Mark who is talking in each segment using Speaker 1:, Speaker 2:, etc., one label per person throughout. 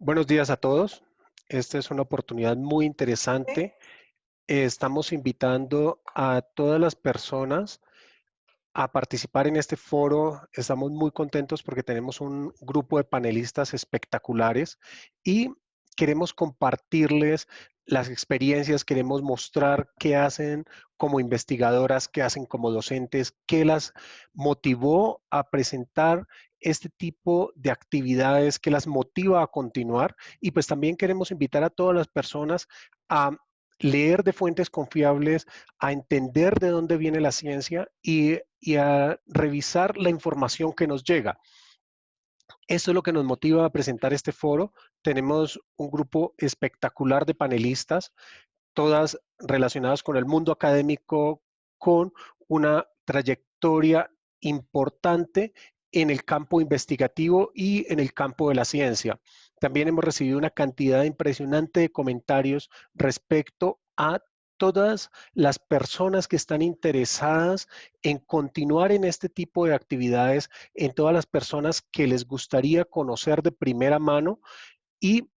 Speaker 1: Buenos días a todos. Esta es una oportunidad muy interesante. Estamos invitando a todas las personas a participar en este foro. Estamos muy contentos porque tenemos un grupo de panelistas espectaculares y queremos compartirles las experiencias, queremos mostrar qué hacen como investigadoras, qué hacen como docentes, qué las motivó a presentar este tipo de actividades, qué las motiva a continuar. Y pues también queremos invitar a todas las personas a leer de fuentes confiables, a entender de dónde viene la ciencia y a revisar la información que nos llega. Esto es lo que nos motiva a presentar este foro. Tenemos un grupo espectacular de panelistas, todas relacionadas con el mundo académico, con una trayectoria importante en el campo investigativo y en el campo de la ciencia. También hemos recibido una cantidad impresionante de comentarios respecto a todas las personas que están interesadas en continuar en este tipo de actividades, en todas las personas que les gustaría conocer de primera mano y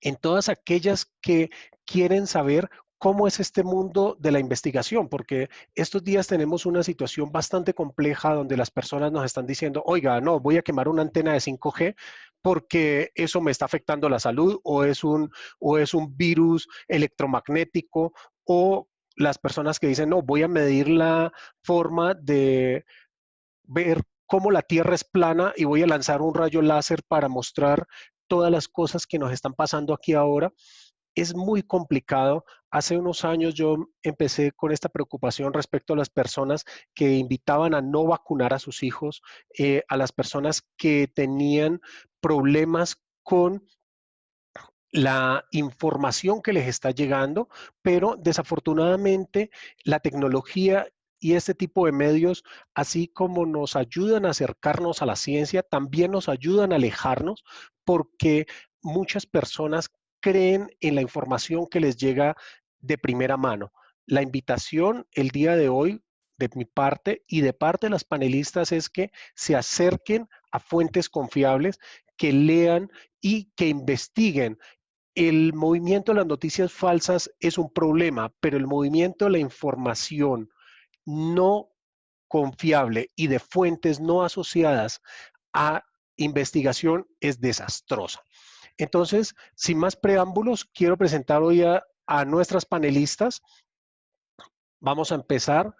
Speaker 1: en todas aquellas que quieren saber cómo es este mundo de la investigación, porque estos días tenemos una situación bastante compleja donde las personas nos están diciendo, oiga, no, voy a quemar una antena de 5G porque eso me está afectando la salud o es un virus electromagnético o las personas que dicen, no, voy a medir la forma de ver cómo la Tierra es plana y voy a lanzar un rayo láser para mostrar todas las cosas que nos están pasando aquí ahora. Es muy complicado. Hace unos años yo empecé con esta preocupación respecto a las personas que invitaban a no vacunar a sus hijos, a las personas que tenían problemas con la información que les está llegando, pero desafortunadamente la tecnología y este tipo de medios, así como nos ayudan a acercarnos a la ciencia, también nos ayudan a alejarnos porque muchas personas creen en la información que les llega de primera mano. La invitación el día de hoy de mi parte y de parte de las panelistas es que se acerquen a fuentes confiables, que lean y que investiguen. El movimiento de las noticias falsas es un problema, pero el movimiento de la información no confiable y de fuentes no asociadas a investigación es desastrosa. Entonces, sin más preámbulos, quiero presentar hoy a nuestras panelistas. Vamos a empezar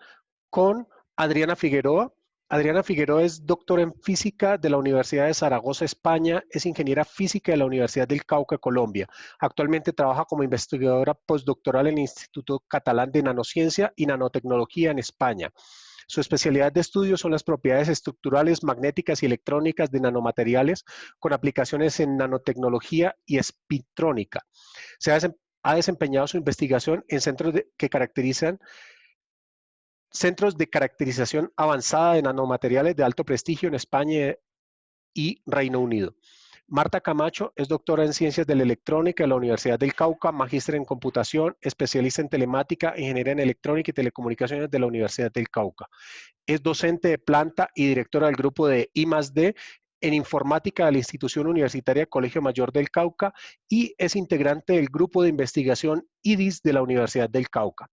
Speaker 1: con Adriana Figueroa. Adriana Figueroa es doctora en física de la Universidad de Zaragoza, España. Es ingeniera física de la Universidad del Cauca, Colombia. Actualmente trabaja como investigadora postdoctoral en el Instituto Catalán de Nanociencia y Nanotecnología en España. Su especialidad de estudio son las propiedades estructurales, magnéticas y electrónicas de nanomateriales con aplicaciones en nanotecnología y espintrónica. Ha desempeñado su investigación en que caracterizan centros de caracterización avanzada de nanomateriales de alto prestigio en España y Reino Unido. Marta Camacho es doctora en Ciencias de la Electrónica de la Universidad del Cauca, magíster en computación, especialista en telemática, ingeniería en electrónica y telecomunicaciones de la Universidad del Cauca. Es docente de planta y directora del grupo de I+D en informática de la institución universitaria Colegio Mayor del Cauca y es integrante del grupo de investigación IDIS de la Universidad del Cauca.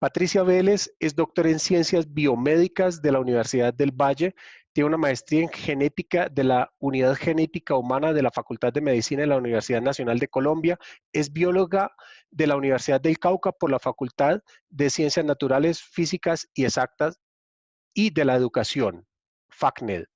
Speaker 1: Patricia Vélez es doctora en Ciencias Biomédicas de la Universidad del Valle, tiene una maestría en genética de la Unidad Genética Humana de la Facultad de Medicina de la Universidad Nacional de Colombia, es bióloga de la Universidad del Cauca por la Facultad de Ciencias Naturales, Físicas y Exactas y de la Educación, FACNED.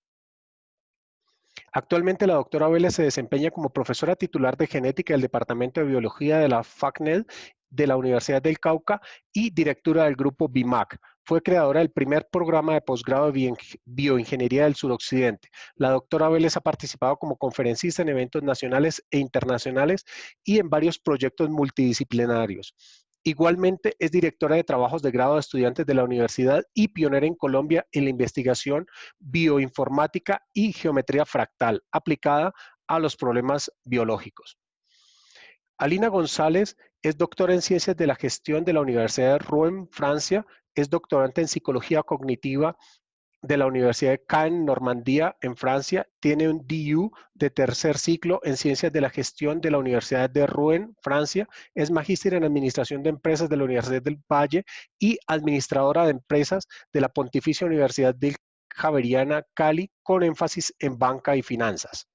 Speaker 1: Actualmente la doctora Vélez se desempeña como profesora titular de genética del Departamento de Biología de la FACNED de la Universidad del Cauca y directora del grupo BIMAC. Fue creadora del primer programa de posgrado de bioingeniería del suroccidente. La doctora Vélez ha participado como conferencista en eventos nacionales e internacionales y en varios proyectos multidisciplinarios. Igualmente es directora de trabajos de grado de estudiantes de la universidad y pionera en Colombia en la investigación bioinformática y geometría fractal aplicada a los problemas biológicos. Alina González es doctora en Ciencias de la Gestión de la Universidad de Rouen, Francia, es doctorante en Psicología Cognitiva de la Universidad de Caen, Normandía, en Francia. Tiene un DU de tercer ciclo en Ciencias de la Gestión de la Universidad de Rouen, Francia. Es magíster en Administración de Empresas de la Universidad del Valle y administradora de empresas de la Pontificia Universidad del Javeriana, Cali, con énfasis en banca y finanzas.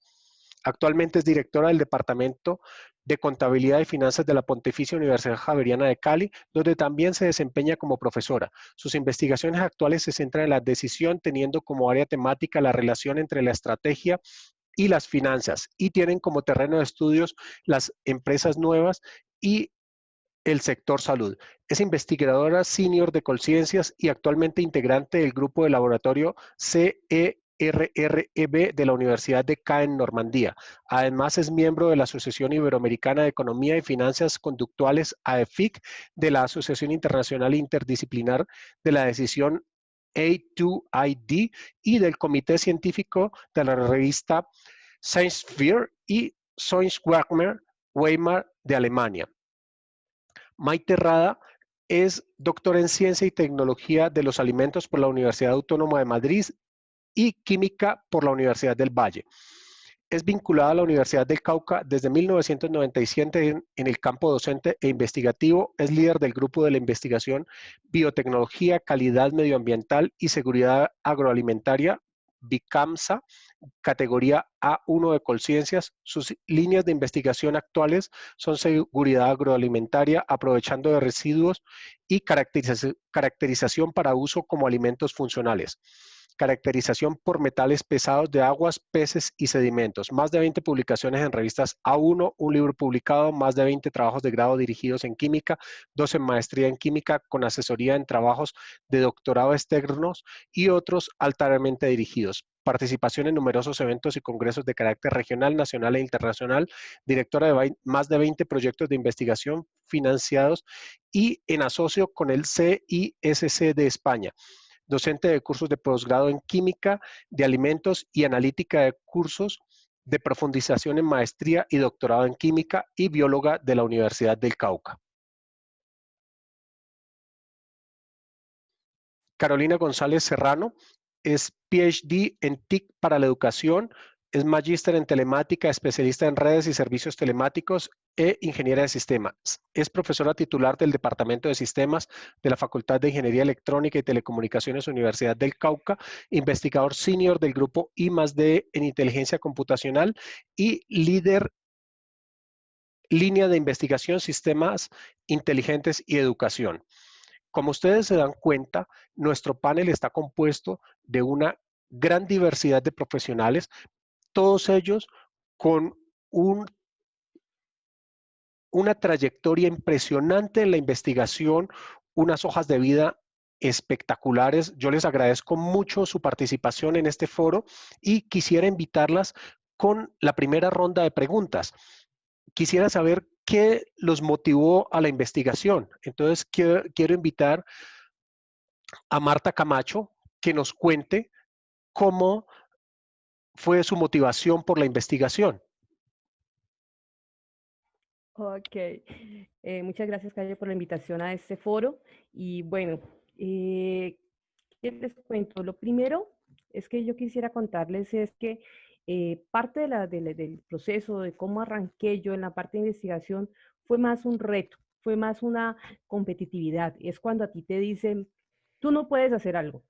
Speaker 1: Actualmente es directora del Departamento de Contabilidad y Finanzas de la Pontificia Universidad Javeriana de Cali, donde también se desempeña como profesora. Sus investigaciones actuales se centran en la decisión, teniendo como área temática la relación entre la estrategia y las finanzas, y tienen como terreno de estudios las empresas nuevas y el sector salud. Es investigadora senior de Colciencias y actualmente integrante del grupo de laboratorio CERREB de la Universidad de Caen, Normandía. Además, es miembro de la Asociación Iberoamericana de Economía y Finanzas Conductuales, AEFIC, de la Asociación Internacional Interdisciplinar de la Decisión A2ID y del Comité Científico de la revista Science Sphere y Science Weimar de Alemania. Maite Rada es doctora en Ciencia y Tecnología de los Alimentos por la Universidad Autónoma de Madrid y Química por la Universidad del Valle. Es vinculada a la Universidad del Cauca desde 1997 en el campo docente e investigativo. Es líder del grupo de la investigación Biotecnología, Calidad Medioambiental y Seguridad Agroalimentaria, BICAMSA, categoría A1 de Colciencias. Sus líneas de investigación actuales son seguridad agroalimentaria, aprovechando de residuos y caracterización para uso como alimentos funcionales. Caracterización por metales pesados de aguas, peces y sedimentos. Más de 20 publicaciones en revistas A1, un libro publicado, más de 20 trabajos de grado dirigidos en química, 2 en maestría en química con asesoría en trabajos de doctorado externos y otros altamente dirigidos. Participación en numerosos eventos y congresos de carácter regional, nacional e internacional, directora de más de 20 proyectos de investigación financiados y en asocio con el CISC de España. Docente de cursos de posgrado en química de alimentos y analítica de cursos de profundización en maestría y doctorado en química y bióloga de la Universidad del Cauca. Carolina González Serrano es PhD en TIC para la educación, es magíster en telemática, especialista en redes y servicios telemáticos e ingeniera de sistemas. Es profesora titular del Departamento de Sistemas de la Facultad de Ingeniería Electrónica y Telecomunicaciones Universidad del Cauca, investigador senior del grupo I+D en inteligencia computacional y líder línea de investigación, sistemas inteligentes y educación. Como ustedes se dan cuenta, nuestro panel está compuesto de una gran diversidad de profesionales, todos ellos con una trayectoria impresionante en la investigación, unas hojas de vida espectaculares. Yo les agradezco mucho su participación en este foro y quisiera invitarlas con la primera ronda de preguntas. Quisiera saber qué los motivó a la investigación. Entonces, quiero invitar a Marta Camacho que nos cuente cómo fue su motivación por la investigación.
Speaker 2: Ok, muchas gracias, Calle, por la invitación a este foro. Y bueno, ¿qué les cuento? Lo primero es que yo quisiera contarles es que parte del proceso de cómo arranqué yo en la parte de investigación fue más un reto, fue más una competitividad. Es cuando a ti te dicen, tú no puedes hacer algo,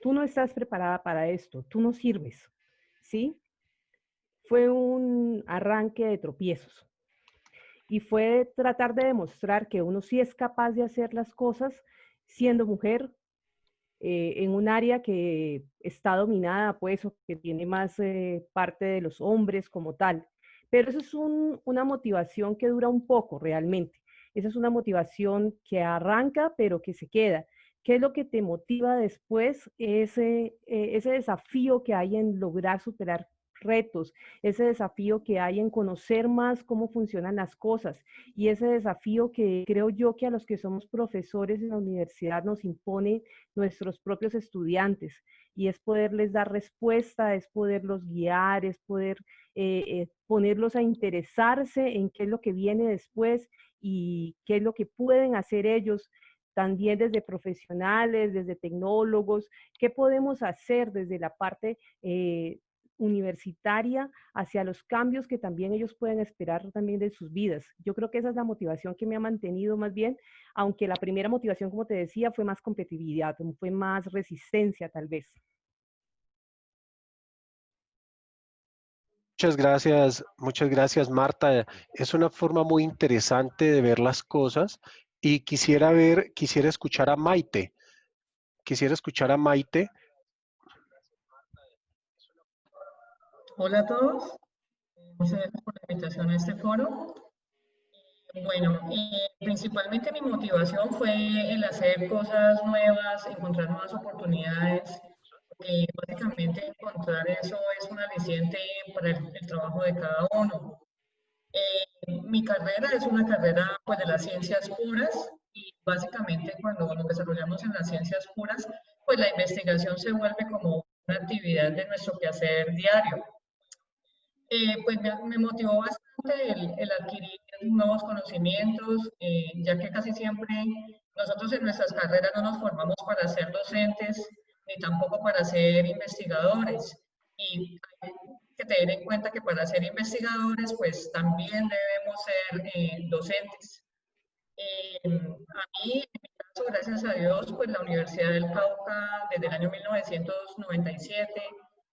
Speaker 2: tú no estás preparada para esto, tú no sirves, ¿sí? Fue un arranque de tropiezos y fue tratar de demostrar que uno sí es capaz de hacer las cosas siendo mujer en un área que está dominada, pues, o que tiene más parte de los hombres como tal. Pero eso es una motivación que dura un poco realmente. Esa es una motivación que arranca, pero que se queda. ¿Qué es lo que te motiva después? Ese desafío que hay en lograr superar retos, ese desafío que hay en conocer más cómo funcionan las cosas y ese desafío que creo yo que a los que somos profesores en la universidad nos impone nuestros propios estudiantes y es poderles dar respuesta, es poderlos guiar, es poder ponerlos a interesarse en qué es lo que viene después y qué es lo que pueden hacer ellos también desde profesionales, desde tecnólogos, qué podemos hacer desde la parte universitaria hacia los cambios que también ellos pueden esperar también de sus vidas. Yo creo que esa es la motivación que me ha mantenido más bien, aunque la primera motivación, como te decía, fue más competitividad, fue más resistencia tal vez.
Speaker 1: Muchas gracias, Marta. Es una forma muy interesante de ver las cosas y quisiera escuchar a Maite. Quisiera escuchar a Maite.
Speaker 3: Hola a todos, muchas gracias por la invitación a este foro. Bueno, principalmente mi motivación fue el hacer cosas nuevas, encontrar nuevas oportunidades, porque básicamente encontrar eso es un aliciente para el trabajo de cada uno. Mi carrera es una carrera pues, de las ciencias puras y básicamente cuando nos desarrollamos en las ciencias puras, pues la investigación se vuelve como una actividad de nuestro quehacer diario. Pues me motivó bastante el adquirir nuevos conocimientos, ya que casi siempre nosotros en nuestras carreras no nos formamos para ser docentes ni tampoco para ser investigadores. Y hay que tener en cuenta que para ser investigadores, pues también debemos ser docentes. A mí, en mi caso, gracias a Dios, pues la Universidad del Cauca, desde el año 1997,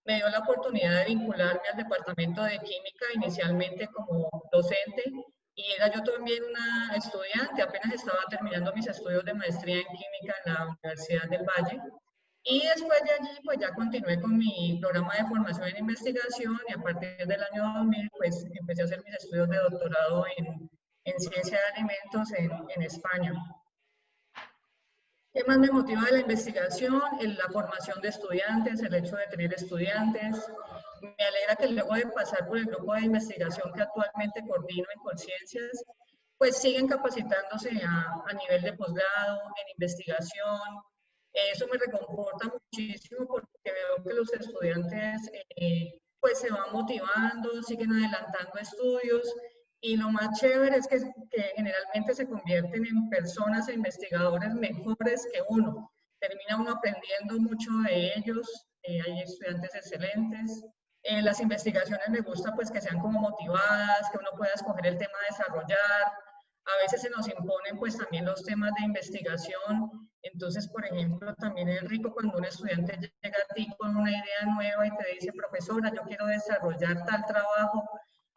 Speaker 3: me dio la oportunidad de vincularme al departamento de química inicialmente como docente y era yo también una estudiante, apenas estaba terminando mis estudios de maestría en química en la Universidad del Valle. Y después de allí, pues ya continué con mi programa de formación en investigación y a partir del año 2000, pues empecé a hacer mis estudios de doctorado en ciencia de alimentos en España. ¿Qué más me motiva de la investigación? La formación de estudiantes, el hecho de tener estudiantes. Me alegra que luego de pasar por el grupo de investigación que actualmente coordino en Conciencias, pues siguen capacitándose a nivel de posgrado, en investigación. Eso me reconforta muchísimo porque veo que los estudiantes pues se van motivando, siguen adelantando estudios y lo más chévere es que generalmente se convierten en personas e investigadores mejores que uno. Termina uno aprendiendo mucho de ellos, hay estudiantes excelentes. Las investigaciones me gusta pues que sean como motivadas, que uno pueda escoger el tema a desarrollar. A veces se nos imponen pues también los temas de investigación. Entonces, por ejemplo, también es rico cuando un estudiante llega a ti con una idea nueva y te dice, profesora, yo quiero desarrollar tal trabajo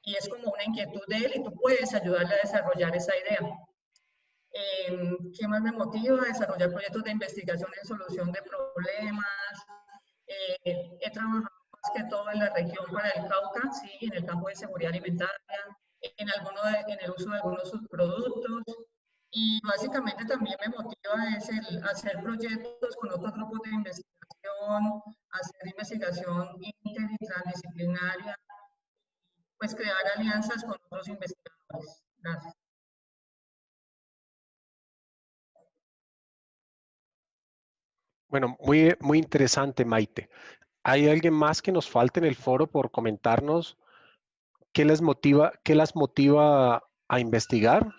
Speaker 3: y es como una inquietud de él y tú puedes ayudarle a desarrollar esa idea. ¿Qué más me motiva? Desarrollar proyectos de investigación en solución de problemas. He trabajado más que todo en la región para el Cauca, sí, en el campo de seguridad alimentaria, en el uso de algunos subproductos. Y básicamente también me motiva es el hacer proyectos con otros grupos de investigación, hacer investigación inter y transdisciplinaria, pues crear alianzas con otros investigadores. Gracias.
Speaker 1: Bueno, muy interesante, Maite. ¿Hay alguien más que nos falte en el foro por comentarnos qué las motiva a investigar?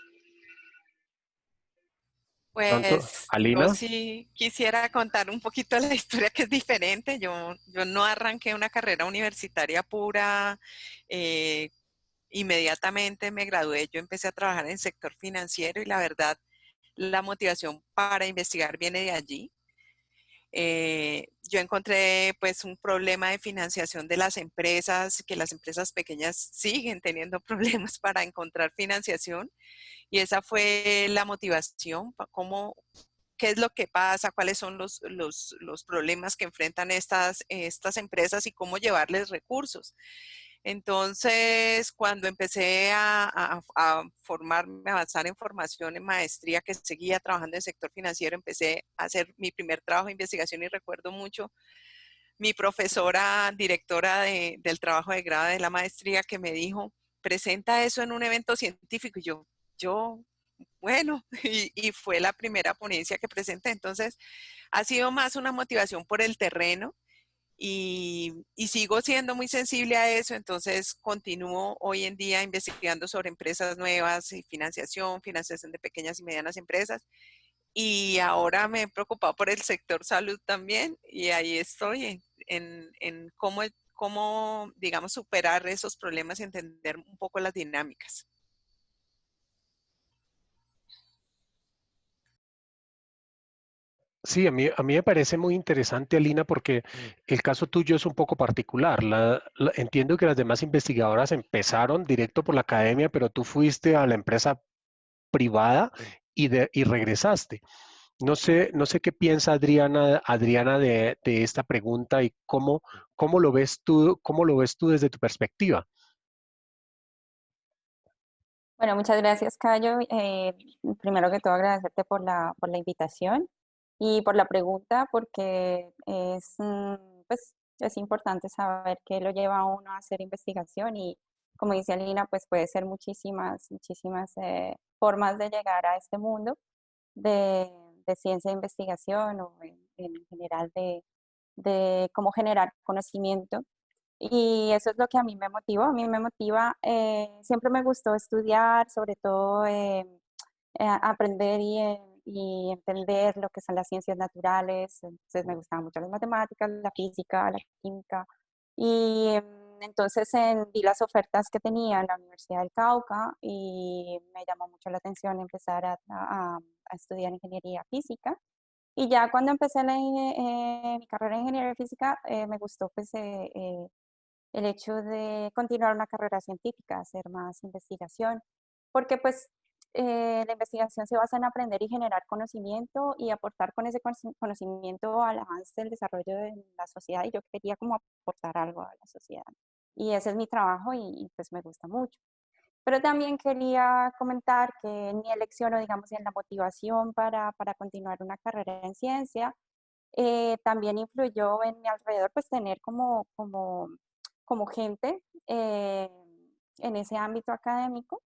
Speaker 1: Pronto,
Speaker 4: Pues yo
Speaker 1: Alina.
Speaker 4: sí quisiera contar un poquito la historia que es diferente. Yo no arranqué una carrera universitaria pura. eh, Inmediatamente me gradué, yo empecé a trabajar en el sector financiero y la verdad, la motivación para investigar viene de allí. Yo encontré pues un problema de financiación de las empresas, que las empresas pequeñas siguen teniendo problemas para encontrar financiación y esa fue la motivación, qué es lo que pasa, cuáles son los problemas que enfrentan estas empresas y cómo llevarles recursos. Entonces, cuando empecé a formarme, a avanzar en formación, en maestría, que seguía trabajando en el sector financiero, empecé a hacer mi primer trabajo de investigación y recuerdo mucho mi profesora directora del trabajo de grado de la maestría que me dijo, presenta eso en un evento científico. Y bueno, y fue la primera ponencia que presenté. Entonces, ha sido más una motivación por el terreno y sigo siendo muy sensible a eso, entonces continúo hoy en día investigando sobre empresas nuevas y financiación de pequeñas y medianas empresas y ahora me he preocupado por el sector salud también y ahí estoy en cómo, digamos, superar esos problemas y entender un poco las dinámicas.
Speaker 1: Sí, a mí me parece muy interesante, Alina, porque el caso tuyo es un poco particular. Entiendo que las demás investigadoras empezaron directo por la academia, pero tú fuiste a la empresa privada y regresaste. No sé qué piensa Adriana de esta pregunta y cómo lo ves tú desde tu perspectiva.
Speaker 5: Bueno, muchas gracias, Cayo. Primero que todo, agradecerte por la invitación y por la pregunta, porque pues, es importante saber qué lo lleva a uno a hacer investigación y, como dice Alina, pues puede ser muchísimas formas de llegar a este mundo de, de ciencia de investigación o en general de cómo generar conocimiento. Y eso es lo que a mí me motivó. A mí me motiva, siempre me gustó estudiar, sobre todo aprender y entender lo que son las ciencias naturales. Entonces me gustaban mucho las matemáticas, la física, la química. Y entonces vi las ofertas que tenía en la Universidad del Cauca y me llamó mucho la atención empezar a estudiar ingeniería física. Y ya cuando empecé mi carrera de ingeniería física, me gustó pues el hecho de continuar una carrera científica, hacer más investigación, porque pues la investigación se basa en aprender y generar conocimiento y aportar con ese conocimiento al avance del desarrollo de la sociedad y yo quería como aportar algo a la sociedad. Y ese es mi trabajo y pues me gusta mucho. Pero también quería comentar que en mi elección o digamos en la motivación para continuar una carrera en ciencia, también influyó en mi alrededor pues tener como gente en ese ámbito académico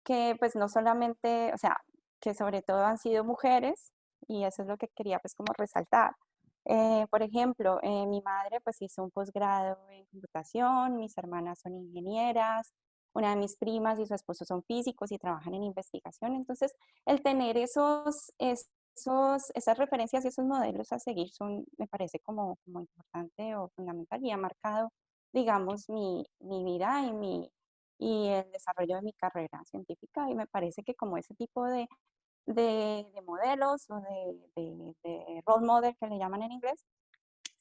Speaker 5: que pues no solamente, o sea, que sobre todo han sido mujeres y eso es lo que quería pues como resaltar. Por ejemplo, mi madre pues hizo un posgrado en computación, mis hermanas son ingenieras, una de mis primas y su esposo son físicos y trabajan en investigación. Entonces, el tener esas referencias y esos modelos a seguir me parece como importante o fundamental y ha marcado, digamos, mi vida y el desarrollo de mi carrera científica y me parece que como ese tipo de modelos o de role model que le llaman en inglés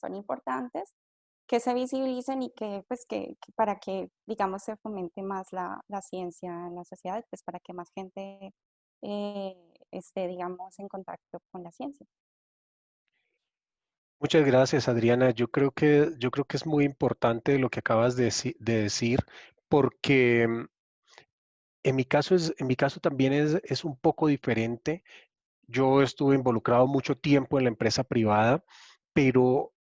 Speaker 5: son importantes que se visibilicen y que pues que para que digamos se fomente más la ciencia en la sociedad, pues para que más gente esté digamos en contacto con la ciencia.
Speaker 1: Muchas gracias, Adriana. Yo creo que es muy importante lo que acabas de decir, porque en mi caso también es un poco diferente. Yo estuve involucrado mucho tiempo en la empresa privada, pero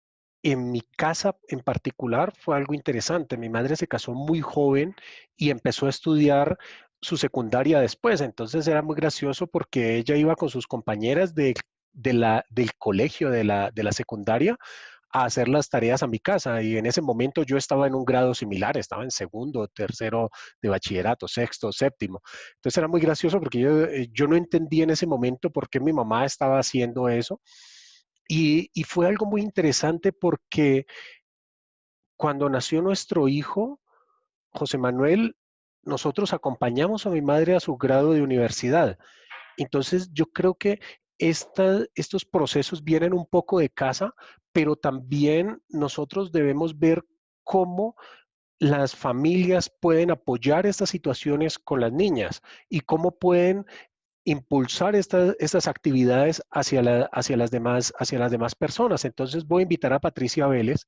Speaker 1: en mi casa en particular fue algo interesante. Mi madre se casó muy joven y empezó a estudiar su secundaria después. Entonces era muy gracioso porque ella iba con sus compañeras del colegio de la secundaria a hacer las tareas a mi casa. Y en ese momento yo estaba en un grado similar, estaba en segundo, tercero de bachillerato, sexto, séptimo. Entonces era muy gracioso porque yo no entendía en ese momento por qué mi mamá estaba haciendo eso. Y fue algo muy interesante porque cuando nació nuestro hijo, José Manuel, nosotros acompañamos a mi madre a su grado de universidad. Entonces, yo creo que estos procesos vienen un poco de casa, pero también nosotros debemos ver cómo las familias pueden apoyar estas situaciones con las niñas y cómo pueden impulsar estas actividades hacia las demás personas. Entonces, voy a invitar a Patricia Vélez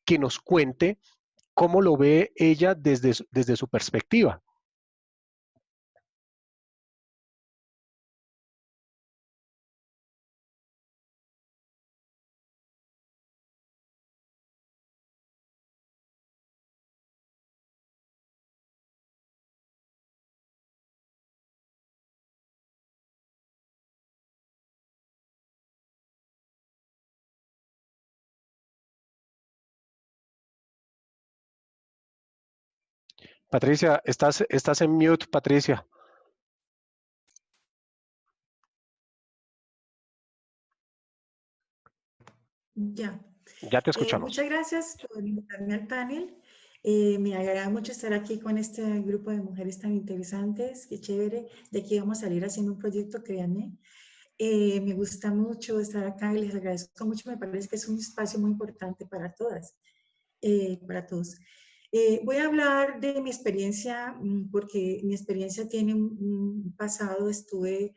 Speaker 1: que nos cuente cómo lo ve ella desde su perspectiva. Patricia, estás en mute, Patricia.
Speaker 6: Ya.
Speaker 1: Ya te escuchamos.
Speaker 6: Muchas gracias por invitarme al panel. Me agrada mucho estar aquí con este grupo de mujeres tan interesantes. Qué chévere. De aquí vamos a salir haciendo un proyecto, créanme. Me gusta mucho estar acá y les agradezco mucho. Me parece que es un espacio muy importante para todas, para todos. Voy a hablar de mi experiencia, porque mi experiencia tiene un pasado. Estuve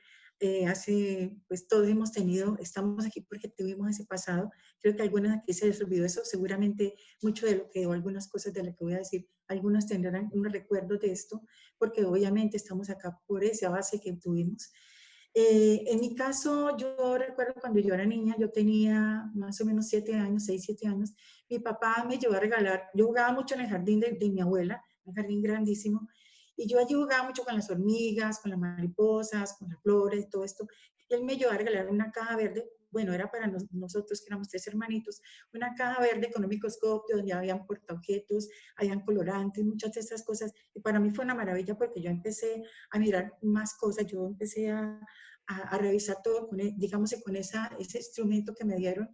Speaker 6: pues todos hemos tenido, estamos aquí porque tuvimos ese pasado. Creo que algunas aquí se les olvidó eso. Seguramente mucho de lo que, o algunas cosas de lo que voy a decir, algunos tendrán un recuerdo de esto, porque obviamente estamos acá por esa base que tuvimos. En mi caso, yo recuerdo cuando yo era niña, yo tenía más o menos 7 años, 6, 7 años, mi papá me llevó a regalar, yo jugaba mucho en el jardín de mi abuela, un jardín grandísimo, y yo allí jugaba mucho con las hormigas, con las mariposas, con las flores, todo esto, y él me llevó a regalar una caja verde, bueno, era para nosotros que éramos 3 hermanitos, una caja verde con un microscopio donde habían portaobjetos, habían colorantes, muchas de estas cosas, y para mí fue una maravilla porque yo empecé a mirar más cosas, yo empecé a revisar todo, digamos, con ese instrumento que me dieron.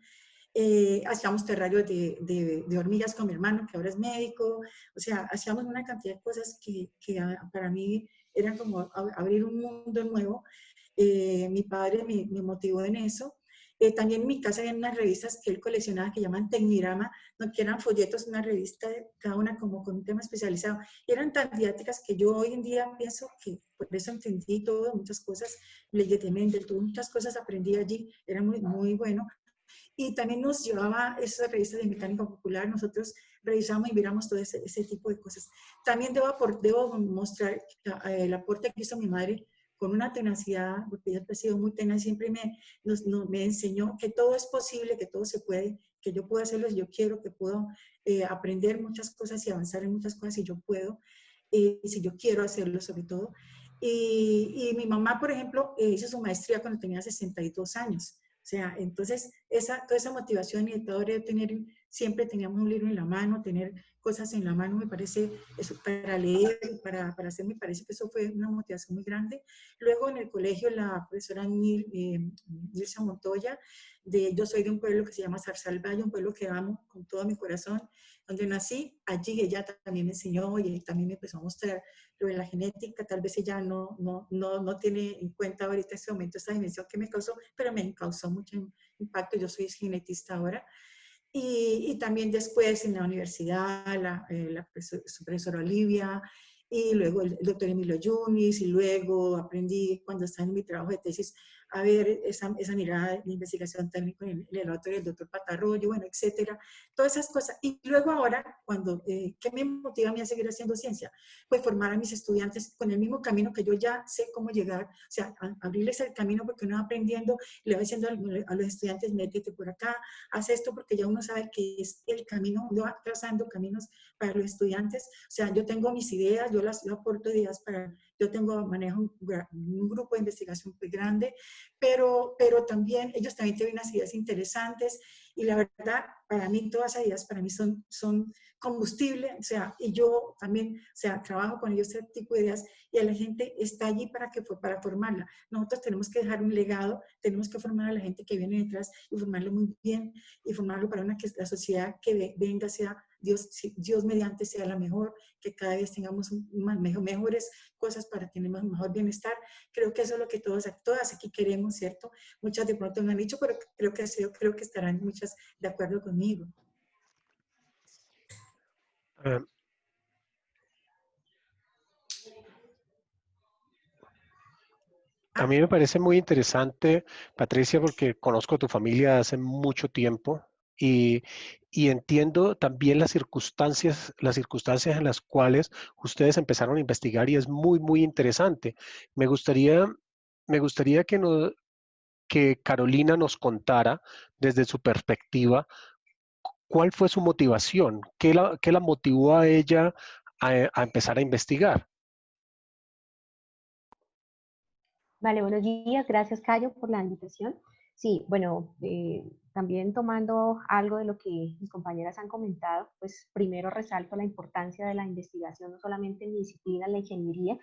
Speaker 6: Hacíamos terrarios de hormigas con mi hermano, que ahora es médico. O sea, hacíamos una cantidad de cosas que para mí eran como abrir un mundo nuevo. Mi padre me motivó en eso. También en mi casa había unas revistas que él coleccionaba que llaman Tecnirama, ¿no? Que eran folletos, una revista, cada una como con un tema especializado. Y eran tan didácticas que yo hoy en día pienso que por eso entendí todo, muchas cosas, leí de Mendel, muchas cosas aprendí allí, era muy, muy bueno. Y también nos llevaba esas revistas de mecánica popular, nosotros revisamos y miramos todo ese tipo de cosas. También debo mostrar el aporte que hizo mi madre con una tenacidad, porque ella ha sido muy tenaz, siempre me enseñó que todo es posible, que todo se puede, que yo puedo hacerlo si yo quiero, que puedo aprender muchas cosas y avanzar en muchas cosas si yo puedo, si yo quiero hacerlo sobre todo. Y mi mamá, por ejemplo, hizo su maestría cuando tenía 62 años. O sea, entonces, toda esa motivación y todo de tener, siempre teníamos un libro en la mano, tener cosas en la mano, me parece, eso, para leer, para hacer, me parece que eso fue una motivación muy grande. Luego en el colegio, la profesora Nilsa Montoya, yo soy de un pueblo que se llama Zarzalvalle, un pueblo que amo con todo mi corazón, donde nací. Allí ella también me enseñó y también me empezó a mostrar lo de la genética. Tal vez ella no tiene en cuenta ahorita en este momento esta dimensión que me causó, pero me causó mucho impacto. Yo soy genetista ahora. Y también después en la universidad, la profesora Olivia, y luego el doctor Emilio Yunis, y luego aprendí cuando estaba en mi trabajo de tesis a ver esa mirada de investigación técnica en el laboratorio del doctor Patarroyo, bueno, etcétera, todas esas cosas. Y luego ahora, ¿qué me motiva a mí a seguir haciendo ciencia? Pues formar a mis estudiantes con el mismo camino que yo ya sé cómo llegar, o sea, abrirles el camino porque uno va aprendiendo, le va diciendo a los estudiantes, métete por acá, haz esto, porque ya uno sabe que es el camino, uno va trazando caminos para los estudiantes. O sea, yo tengo mis ideas, yo aporto ideas manejo un grupo de investigación muy grande, pero también, ellos también tienen unas ideas interesantes, y la verdad, para mí, todas esas ideas para mí son combustible, o sea, y yo también, o sea, trabajo con ellos, este tipo de ideas, y a la gente está allí para formarla. Nosotros tenemos que dejar un legado, tenemos que formar a la gente que viene detrás y formarlo muy bien, y formarlo para que la sociedad que venga sea Dios mediante sea la mejor, que cada vez tengamos mejores cosas para tener mejor bienestar. Creo que eso es lo que todas aquí queremos, ¿cierto? Muchas de pronto me han dicho, pero creo que estarán muchas de acuerdo conmigo.
Speaker 1: A mí me parece muy interesante, Patricia, porque conozco a tu familia hace mucho tiempo y, y entiendo también las circunstancias en las cuales ustedes empezaron a investigar, y es muy, muy interesante. Me gustaría, me gustaría que Carolina nos contara desde su perspectiva cuál fue su motivación, qué la motivó a ella a empezar a investigar.
Speaker 7: Vale, buenos días. Gracias, Cayo, por la invitación. Sí, bueno, también tomando algo de lo que mis compañeras han comentado, pues primero resalto la importancia de la investigación, no solamente en mi disciplina, la ingeniería,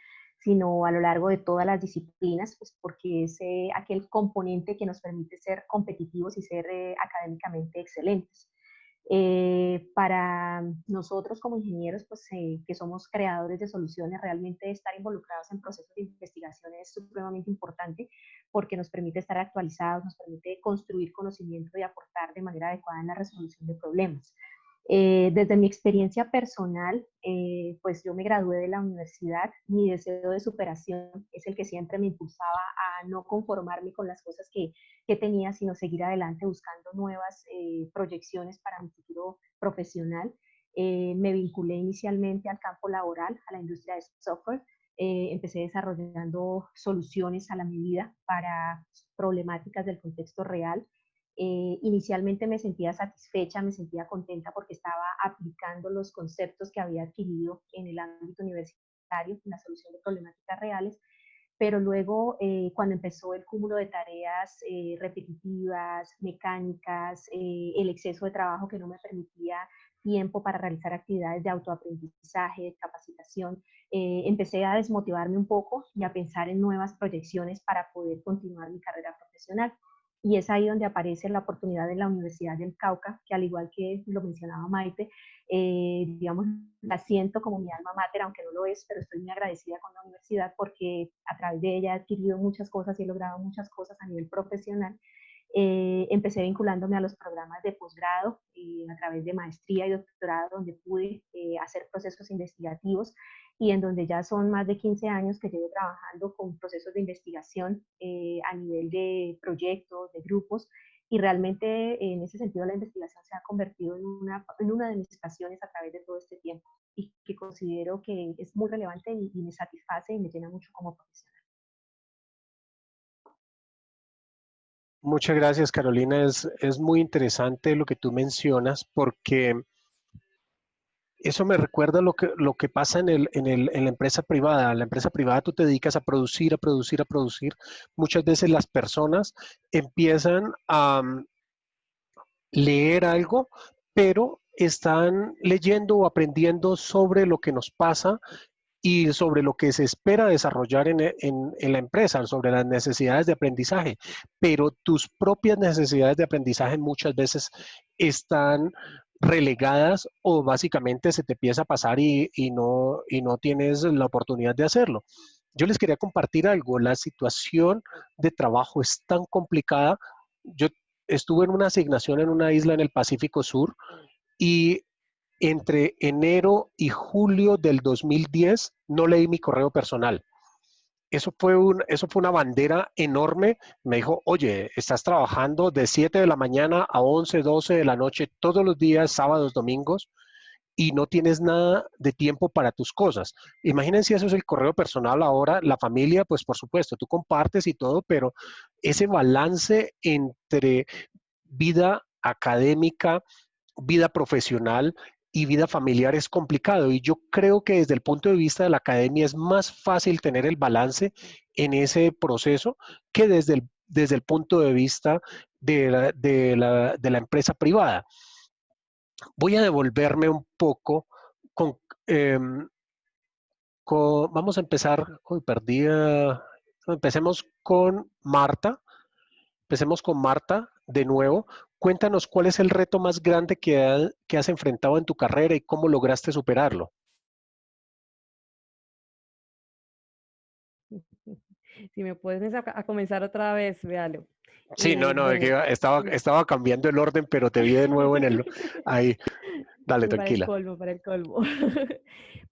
Speaker 7: sino a lo largo de todas las disciplinas, pues porque es aquel componente que nos permite ser competitivos y ser académicamente excelentes. Para nosotros como ingenieros, pues que somos creadores de soluciones, realmente estar involucrados en procesos de investigación es supremamente importante porque nos permite estar actualizados, nos permite construir conocimiento y aportar de manera adecuada en la resolución de problemas. Desde mi experiencia personal, pues yo me gradué de la universidad, mi deseo de superación es el que siempre me impulsaba a no conformarme con las cosas que tenía, sino seguir adelante buscando nuevas proyecciones para mi futuro profesional. Me vinculé inicialmente al campo laboral, a la industria de software. Empecé desarrollando soluciones a la medida para problemáticas del contexto real. Inicialmente me sentía satisfecha, me sentía contenta porque estaba aplicando los conceptos que había adquirido en el ámbito universitario, en la solución de problemáticas reales, pero luego cuando empezó el cúmulo de tareas repetitivas, mecánicas, el exceso de trabajo que no me permitía tiempo para realizar actividades de autoaprendizaje, de capacitación, empecé a desmotivarme un poco y a pensar en nuevas proyecciones para poder continuar mi carrera profesional. Y es ahí donde aparece la oportunidad de la Universidad del Cauca, que al igual que lo mencionaba Maite, digamos, la siento como mi alma mater, aunque no lo es, pero estoy muy agradecida con la universidad porque a través de ella he adquirido muchas cosas y he logrado muchas cosas a nivel profesional. Empecé vinculándome a los programas de posgrado a través de maestría y doctorado, donde pude hacer procesos investigativos y en donde ya son más de 15 años que llevo trabajando con procesos de investigación a nivel de proyectos, de grupos, y realmente en ese sentido la investigación se ha convertido en una de mis pasiones a través de todo este tiempo y que considero que es muy relevante y me satisface y me llena mucho como profesional.
Speaker 1: Muchas gracias, Carolina. Es muy interesante lo que tú mencionas porque eso me recuerda lo que pasa en la empresa privada. En la empresa privada tú te dedicas a producir, a producir, a producir. Muchas veces las personas empiezan a leer algo, pero están leyendo o aprendiendo sobre lo que nos pasa y sobre lo que se espera desarrollar en la empresa, sobre las necesidades de aprendizaje, pero tus propias necesidades de aprendizaje muchas veces están relegadas o básicamente se te empieza a pasar y no tienes la oportunidad de hacerlo. Yo les quería compartir algo, la situación de trabajo es tan complicada. Yo estuve en una asignación en una isla en el Pacífico Sur y entre enero y julio del 2010 no leí mi correo personal. Eso fue una bandera enorme. Me dijo, oye, estás trabajando de 7 de la mañana a 11, 12 de la noche todos los días, sábados, domingos, y no tienes nada de tiempo para tus cosas. Imaginen si eso es el correo personal ahora, la familia, pues por supuesto, tú compartes y todo, pero ese balance entre vida académica, vida profesional y vida familiar es complicado. Y yo creo que desde el punto de vista de la academia es más fácil tener el balance en ese proceso que desde el punto de vista de la empresa privada. Voy a devolverme un poco con, eh, vamos a empezar, uy, empecemos con Marta. Empecemos con Marta de nuevo. Cuéntanos cuál es el reto más grande que has enfrentado en tu carrera y cómo lograste superarlo.
Speaker 2: Si me puedes a comenzar otra vez, véalo.
Speaker 1: Sí, no,
Speaker 2: Bueno,
Speaker 1: estaba cambiando el orden, pero te vi de nuevo ahí. Dale,
Speaker 2: para el
Speaker 1: tranquila.
Speaker 2: colmo, para el colmo.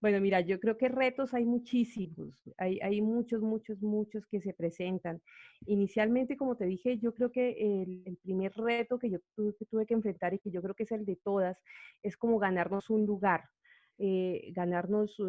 Speaker 2: Bueno, mira, yo creo que retos hay muchísimos, hay muchos, muchos, muchos que se presentan. Inicialmente, como te dije, yo creo que el primer reto que yo tuve que enfrentar y que yo creo que es el de todas, es como ganarnos un lugar, ganarnos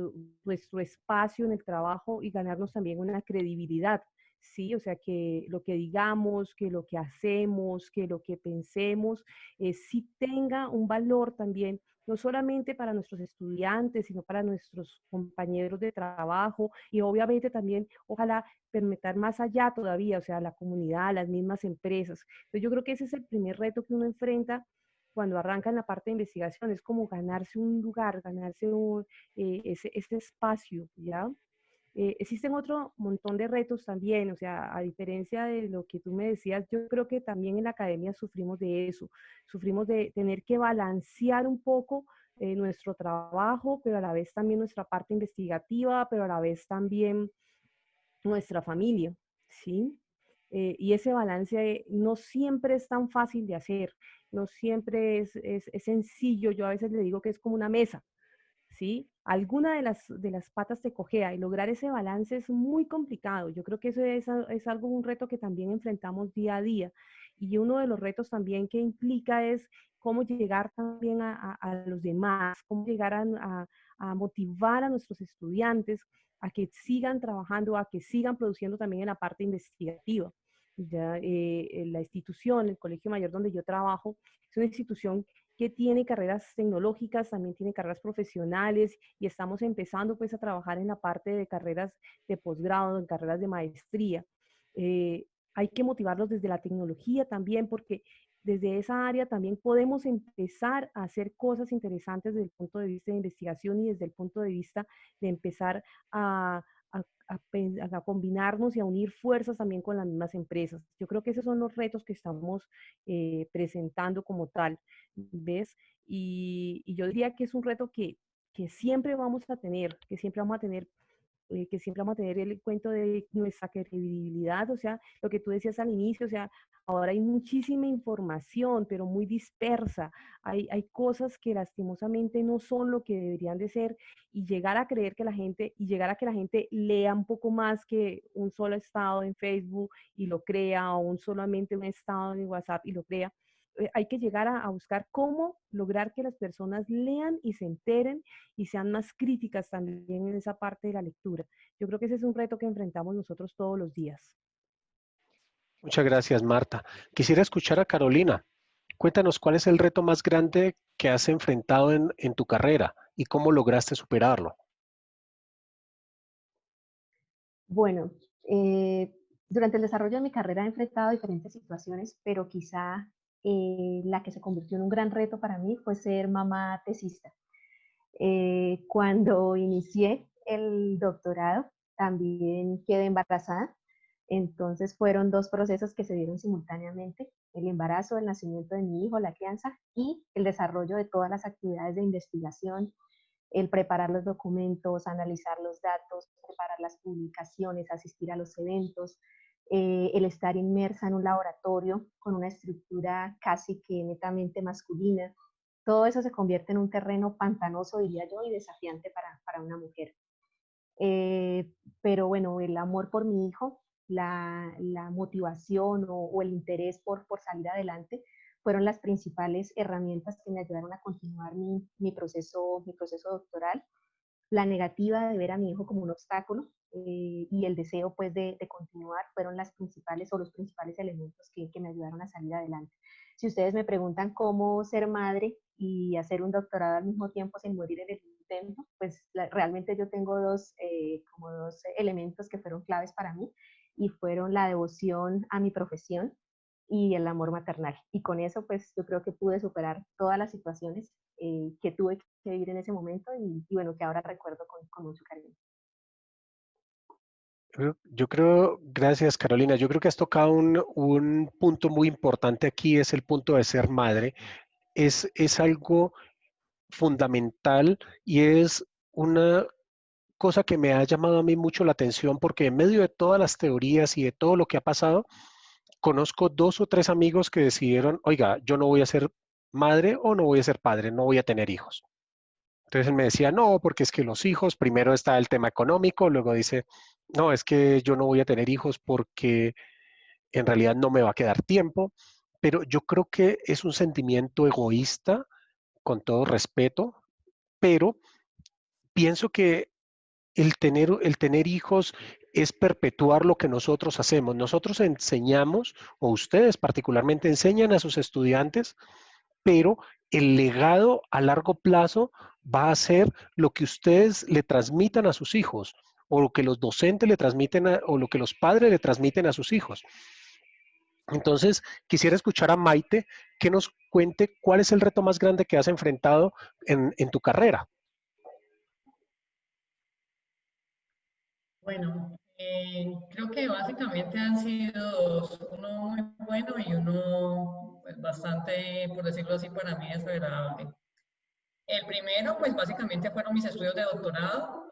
Speaker 2: nuestro espacio en el trabajo y ganarnos también una credibilidad. Sí, o sea, que lo que digamos, que lo que hacemos, que lo que pensemos, sí tenga un valor también no solamente para nuestros estudiantes, sino para nuestros compañeros de trabajo y obviamente también, ojalá, permitir más allá todavía, o sea, la comunidad, las mismas empresas. Entonces yo creo que ese es el primer reto que uno enfrenta cuando arranca en la parte de investigación, es como ganarse un lugar, ganarse ese espacio, ¿ya? Existen otro montón de retos también, o sea, a diferencia de lo que tú me decías, yo creo que también en la academia sufrimos de eso, sufrimos de tener que balancear un poco nuestro trabajo, pero a la vez también nuestra parte investigativa, pero a la vez también nuestra familia, ¿sí? Y ese balance no siempre es tan fácil de hacer, no siempre es sencillo, yo a veces le digo que es como una mesa, ¿sí? Alguna de las patas te cojea y lograr ese balance es muy complicado. Yo creo que eso es algo, un reto que también enfrentamos día a día. Y uno de los retos también que implica es cómo llegar también a los demás, cómo llegar a motivar a nuestros estudiantes a que sigan trabajando, a que sigan produciendo también en la parte investigativa. Ya, la institución, el Colegio Mayor donde yo trabajo, es una institución que tiene carreras tecnológicas, también tiene carreras profesionales y estamos empezando pues a trabajar en la parte de carreras de posgrado, en carreras de maestría. Hay que motivarlos desde la tecnología también porque desde esa área también podemos empezar a hacer cosas interesantes desde el punto de vista de investigación y desde el punto de vista de empezar a combinarnos y a unir fuerzas también con las mismas empresas. Yo creo que esos son los retos que estamos presentando como tal, ¿ves? Y yo diría que es un reto que siempre vamos a tener, que siempre vamos a tener el cuento de nuestra credibilidad, o sea, lo que tú decías al inicio, o sea, ahora hay muchísima información, pero muy dispersa, hay cosas que lastimosamente no son lo que deberían de ser, y llegar a creer que la gente, y llegar a que la gente lea un poco más que un solo estado en Facebook y lo crea, o solamente un estado en WhatsApp y lo crea. Hay que llegar a buscar cómo lograr que las personas lean y se enteren y sean más críticas también en esa parte de la lectura. Yo creo que ese es un reto que enfrentamos nosotros todos los días.
Speaker 1: Muchas gracias, Marta. Quisiera escuchar a Carolina. Cuéntanos cuál es el reto más grande que has enfrentado en tu carrera y cómo lograste superarlo.
Speaker 7: Bueno, durante el desarrollo de mi carrera he enfrentado diferentes situaciones, pero quizá la que se convirtió en un gran reto para mí fue ser mamá tesista. Cuando inicié el doctorado, también quedé embarazada. Entonces fueron dos procesos que se dieron simultáneamente, el embarazo, el nacimiento de mi hijo, la crianza y el desarrollo de todas las actividades de investigación, el preparar los documentos, analizar los datos, preparar las publicaciones, asistir a los eventos, el estar inmersa en un laboratorio con una estructura casi que netamente masculina. Todo eso se convierte en un terreno pantanoso, diría yo, y desafiante para una mujer. Pero bueno, el amor por mi hijo, la motivación o el interés por salir adelante fueron las principales herramientas que me ayudaron a continuar mi proceso doctoral. La negativa de ver a mi hijo como un obstáculo y el deseo pues de continuar fueron las principales o los principales elementos que me ayudaron a salir adelante. Si ustedes me preguntan cómo ser madre y hacer un doctorado al mismo tiempo sin morir en el intento, pues realmente yo tengo como dos elementos que fueron claves para mí y fueron la devoción a mi profesión y el amor maternal. Y con eso pues yo creo que pude superar todas las situaciones que tuve que vivir en ese momento y bueno, que ahora recuerdo con mucho cariño.
Speaker 1: Yo creo, gracias Carolina, yo creo que has tocado un punto muy importante aquí, es el punto de ser madre. Es algo fundamental y es una cosa que me ha llamado a mí mucho la atención porque en medio de todas las teorías y de todo lo que ha pasado, conozco 2 o 3 amigos que decidieron, oiga, yo no voy a ser madre o no voy a ser padre, no voy a tener hijos. Entonces él me decía, no, porque es que los hijos, primero está el tema económico, luego dice, no, es que yo no voy a tener hijos porque en realidad no me va a quedar tiempo, pero yo creo que es un sentimiento egoísta, con todo respeto, pero pienso que el tener hijos es perpetuar lo que nosotros hacemos. Nosotros enseñamos, o ustedes particularmente enseñan a sus estudiantes, pero el legado a largo plazo va a ser lo que ustedes le transmitan a sus hijos, o lo que los docentes le transmiten, o lo que los padres le transmiten a sus hijos. Entonces, quisiera escuchar a Maite que nos cuente cuál es el reto más grande que has enfrentado en tu carrera.
Speaker 3: Bueno, creo que básicamente han sido dos, uno muy bueno y uno pues, bastante, por decirlo así, para mí desagradable. El primero, pues básicamente fueron mis estudios de doctorado,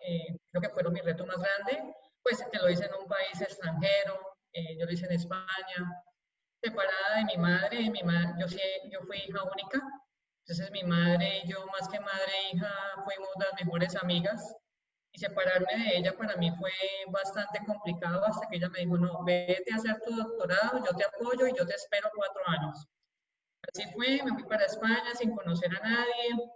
Speaker 3: creo que fueron mi reto más grande, pues que lo hice en un país extranjero, yo lo hice en España, separada de mi madre, yo fui hija única, entonces mi madre y yo, más que madre e hija, fuimos las mejores amigas, y separarme de ella para mí fue bastante complicado hasta que ella me dijo, no, vete a hacer tu doctorado, yo te apoyo y yo te espero 4 años. Así fue, me fui para España sin conocer a nadie,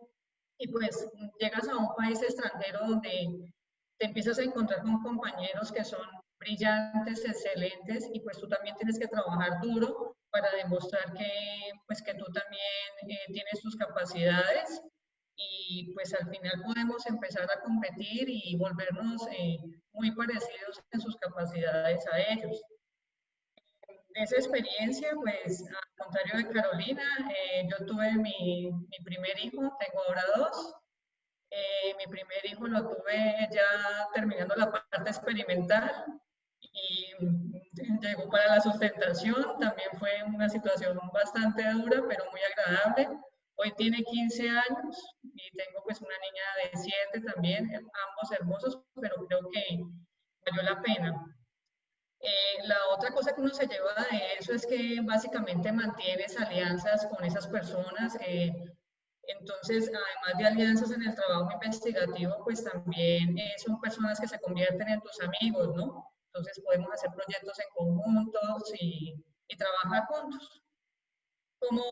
Speaker 3: y pues llegas a un país extranjero donde te empiezas a encontrar con compañeros que son brillantes, excelentes, y pues tú también tienes que trabajar duro para demostrar que, pues, que tú también tienes tus capacidades, y pues al final podemos empezar a competir y volvernos muy parecidos en sus capacidades a ellos. De esa experiencia, pues al contrario de Carolina, yo tuve mi primer hijo, tengo ahora dos. Mi primer hijo lo tuve ya terminando la parte experimental y llegó para la sustentación. También fue una situación bastante dura, pero muy agradable. Hoy tiene 15 años y tengo pues una niña de 7 también, ambos hermosos, pero creo que valió la pena. La otra cosa que uno se lleva de eso es que básicamente mantienes alianzas con esas personas. Entonces, además de alianzas en el trabajo investigativo, pues también son personas que se convierten en tus amigos, ¿no? Entonces podemos hacer proyectos en conjuntos y trabajar juntos. Como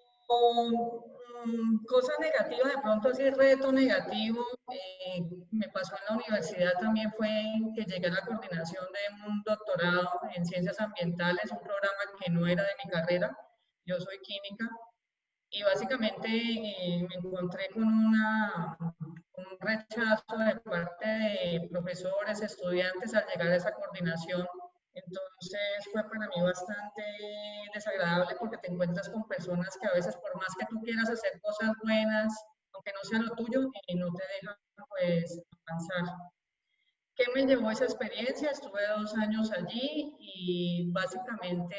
Speaker 3: cosa negativa, de pronto así reto negativo, me pasó en la universidad también fue que llegué a la coordinación de un doctorado en ciencias ambientales, un programa que no era de mi carrera, yo soy química, y básicamente me encontré con un rechazo de parte de profesores, estudiantes al llegar a esa coordinación. Entonces fue para mí bastante desagradable porque te encuentras con personas que a veces por más que tú quieras hacer cosas buenas, aunque no sea lo tuyo, no te dejan pues avanzar. ¿Qué me llevó a esa experiencia? Estuve 2 años allí y básicamente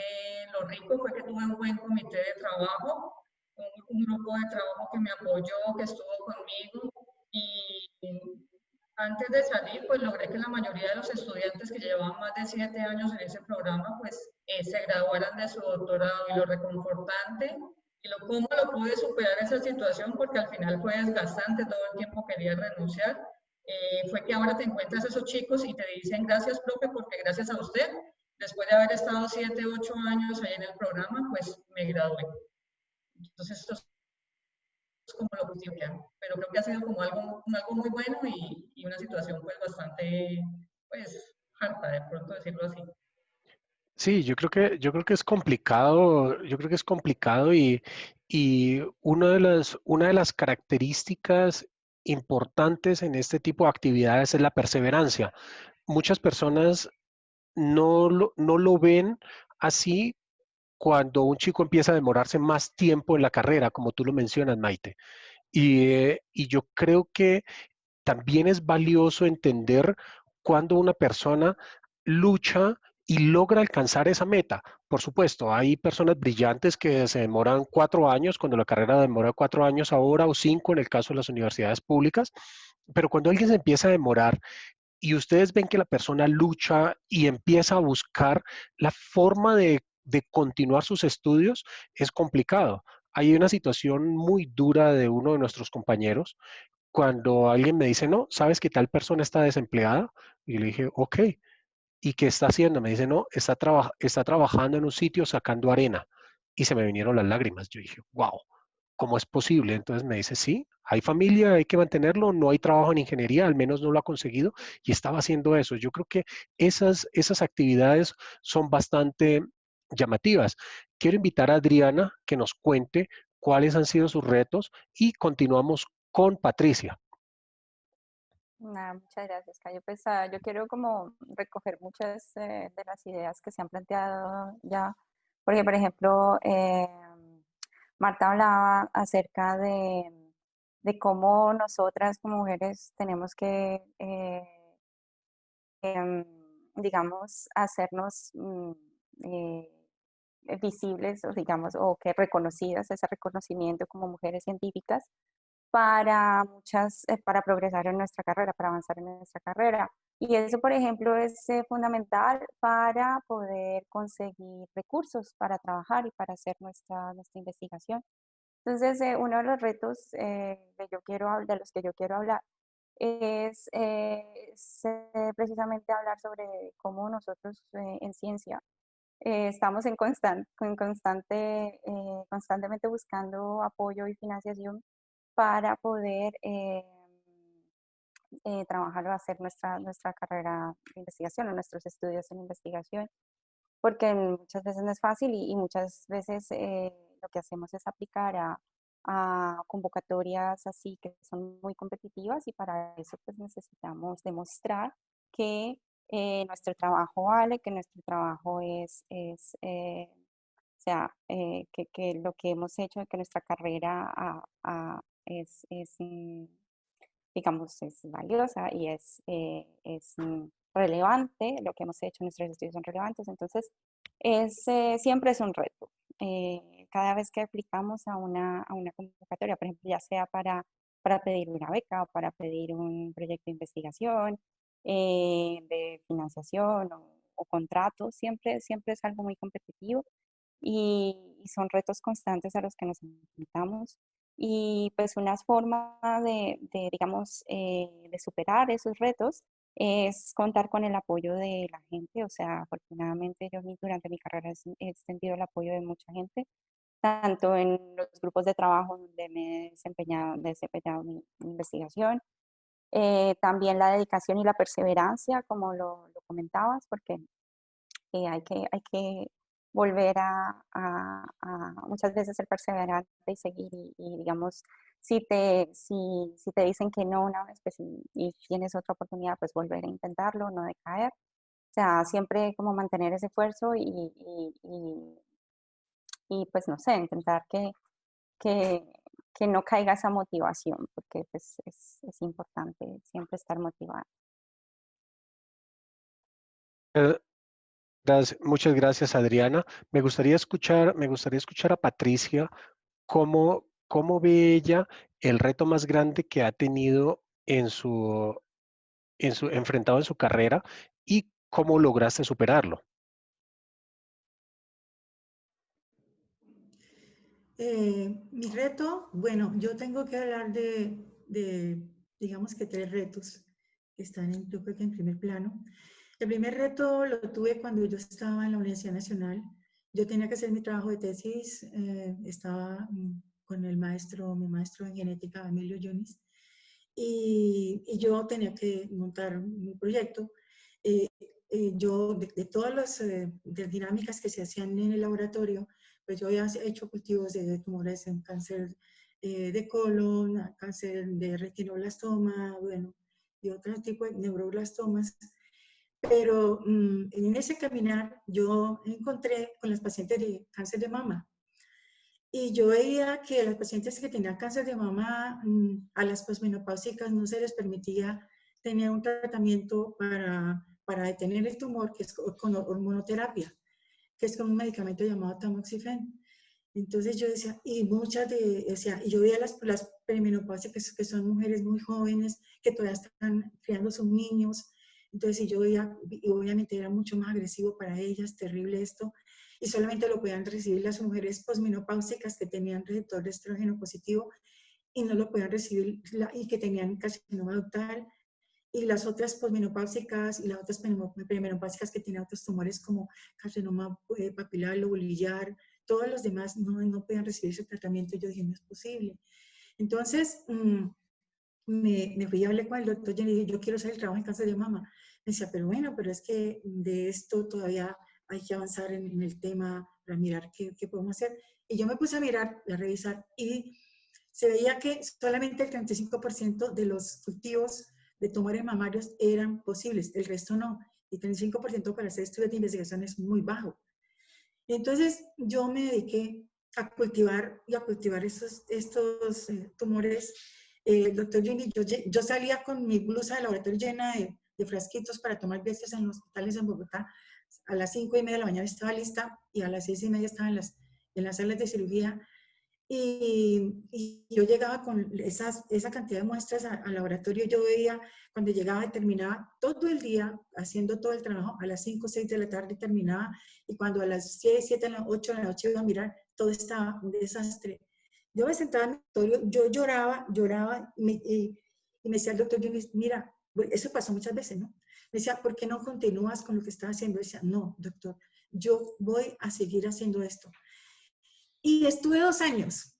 Speaker 3: lo rico fue que tuve un buen comité de trabajo, un grupo de trabajo que me apoyó, que estuvo conmigo, y antes de salir pues logré que la mayoría de los estudiantes que llevaban más de 7 años en ese programa pues se graduaran de su doctorado, y lo reconfortante y cómo lo pude superar esa situación, porque al final fue desgastante, todo el tiempo quería renunciar, fue que ahora te encuentras a esos chicos y te dicen gracias, profe, porque gracias a usted, después de haber estado 7, 8 años ahí en el programa, pues me gradué. Entonces esto es como lo positivo que hago, pero creo que ha sido como algo muy bueno y una situación pues bastante, pues, harta, de pronto decirlo así.
Speaker 1: Sí, yo creo que es complicado, yo creo que es complicado y una de las características importantes en este tipo de actividades es la perseverancia. Muchas personas no lo ven así cuando un chico empieza a demorarse más tiempo en la carrera, como tú lo mencionas, Maite. Y yo creo que también es valioso entender cuando una persona lucha y logra alcanzar esa meta. Por supuesto, hay personas brillantes que se demoran 4 años, cuando la carrera demora 4 años ahora o 5 en el caso de las universidades públicas, pero cuando alguien se empieza a demorar y ustedes ven que la persona lucha y empieza a buscar la forma de continuar sus estudios, es complicado. Hay una situación muy dura de uno de nuestros compañeros cuando alguien me dice, no, sabes que tal persona está desempleada. Y le dije, ok, ¿y qué está haciendo? Me dice, no, está trabajando en un sitio sacando arena. Y se me vinieron las lágrimas. Yo dije, wow, ¿cómo es posible? Entonces me dice, sí, hay familia, hay que mantenerlo, no hay trabajo en ingeniería, al menos no lo ha conseguido y estaba haciendo eso. Yo creo que esas actividades son bastante llamativas. Quiero invitar a Adriana que nos cuente cuáles han sido sus retos y continuamos con Patricia.
Speaker 5: Nada, muchas gracias, Cayo. Pues yo quiero como recoger muchas de las ideas que se han planteado ya, porque por ejemplo, Marta hablaba acerca de cómo nosotras como mujeres tenemos que digamos, hacernos visibles, o digamos, o que reconocidas, ese reconocimiento como mujeres científicas para para progresar en nuestra carrera, para avanzar en nuestra carrera. Y eso, por ejemplo, es fundamental para poder conseguir recursos para trabajar y para hacer nuestra investigación. Entonces, uno de los retos de los que yo quiero hablar es precisamente hablar sobre cómo nosotros en ciencia estamos constantemente buscando apoyo y financiación para poder trabajar o hacer nuestra carrera de investigación o nuestros estudios en investigación, porque muchas veces no es fácil y muchas veces lo que hacemos es aplicar a convocatorias así que son muy competitivas, y para eso pues necesitamos demostrar que nuestro trabajo vale, que nuestro trabajo o sea, que lo que hemos hecho, que nuestra carrera digamos, es valiosa y relevante, lo que hemos hecho, nuestros estudios son relevantes. Entonces, siempre es un reto. Cada vez que aplicamos a una convocatoria, por ejemplo, ya sea para pedir una beca o para pedir un proyecto de investigación, de financiación o contrato, siempre es algo muy competitivo y son retos constantes a los que nos enfrentamos. Y pues una forma digamos, de superar esos retos es contar con el apoyo de la gente. O sea, afortunadamente yo durante mi carrera he sentido el apoyo de mucha gente, tanto en los grupos de trabajo donde me he desempeñado mi investigación, también la dedicación y la perseverancia, como lo comentabas, porque hay que volver muchas veces ser perseverante y seguir digamos, si te dicen que no una vez, pues y tienes otra oportunidad, pues volver a intentarlo, no decaer. O sea, siempre como mantener ese esfuerzo y pues no sé, intentar que, que no caiga esa motivación, porque pues es importante siempre estar motivada.
Speaker 1: Eh, Muchas gracias, Adriana. Me gustaría escuchar a Patricia cómo ve ella el reto más grande que ha tenido enfrentado en su carrera y cómo lograste superarlo.
Speaker 6: Mi reto, bueno, yo tengo que hablar digamos que 3 retos que están, yo creo que en primer plano. El primer reto lo tuve cuando yo estaba en la Universidad Nacional. Yo tenía que hacer mi trabajo de tesis, estaba con mi maestro en genética, Emilio Yunis, y yo tenía que montar mi proyecto. Yo, de todas las dinámicas que se hacían en el laboratorio, pues yo había hecho cultivos de tumores en cáncer de colon, cáncer de retinoblastoma, bueno, y otro tipo de neuroblastomas. Pero en ese caminar yo encontré con las pacientes de cáncer de mama. Y yo veía que las pacientes que tenían cáncer de mama, a las posmenopáusicas no se les permitía tener un tratamiento para detener el tumor, que es con hormonoterapia, que es con un medicamento llamado tamoxifen. Entonces yo decía, y yo veía las perimenopáusicas que son mujeres muy jóvenes, que todavía están criando sus niños. Entonces, yo veía, y obviamente era mucho más agresivo para ellas, terrible esto, y solamente lo podían recibir las mujeres posmenopáusicas que tenían receptor de estrógeno positivo y no lo podían recibir, y que tenían carcinoma ductal, y las otras posmenopáusicas y las otras perimenopáusicas que tienen otros tumores como carcinoma papilar, lobulillar, todos los demás no podían recibir ese tratamiento. Yo dije, no es posible. Entonces, me fui y hablé con el doctor y le dije, yo quiero hacer el trabajo en cáncer de mama. Me decía, pero bueno, pero es que de esto todavía hay que avanzar en el tema para mirar qué podemos hacer. Y yo me puse a mirar, a revisar, y se veía que solamente el 35% de los cultivos de tumores mamarios eran posibles, el resto no. Y 35% para hacer estudios de investigación es muy bajo. Entonces yo me dediqué a cultivar estos tumores. Doctor Jenny, yo salía con mi blusa de laboratorio llena de de frasquitos para tomar biopsias en los hospitales en Bogotá. A las 5:30 de la mañana estaba lista y a las 6:30 estaba en las salas de cirugía. Y yo llegaba con esa cantidad de muestras al laboratorio. Yo veía, cuando llegaba y terminaba todo el día haciendo todo el trabajo, a las 5 o 6 de la tarde terminaba, y cuando a las 6, 7, 8 de la noche iba a mirar, todo estaba un desastre. Yo me sentaba en el laboratorio, yo lloraba, y me decía el doctor, mira, eso pasó muchas veces, ¿no? Me decía, ¿por qué no continúas con lo que estás haciendo? Yo decía, no, doctor, yo voy a seguir haciendo esto. Y estuve 2 años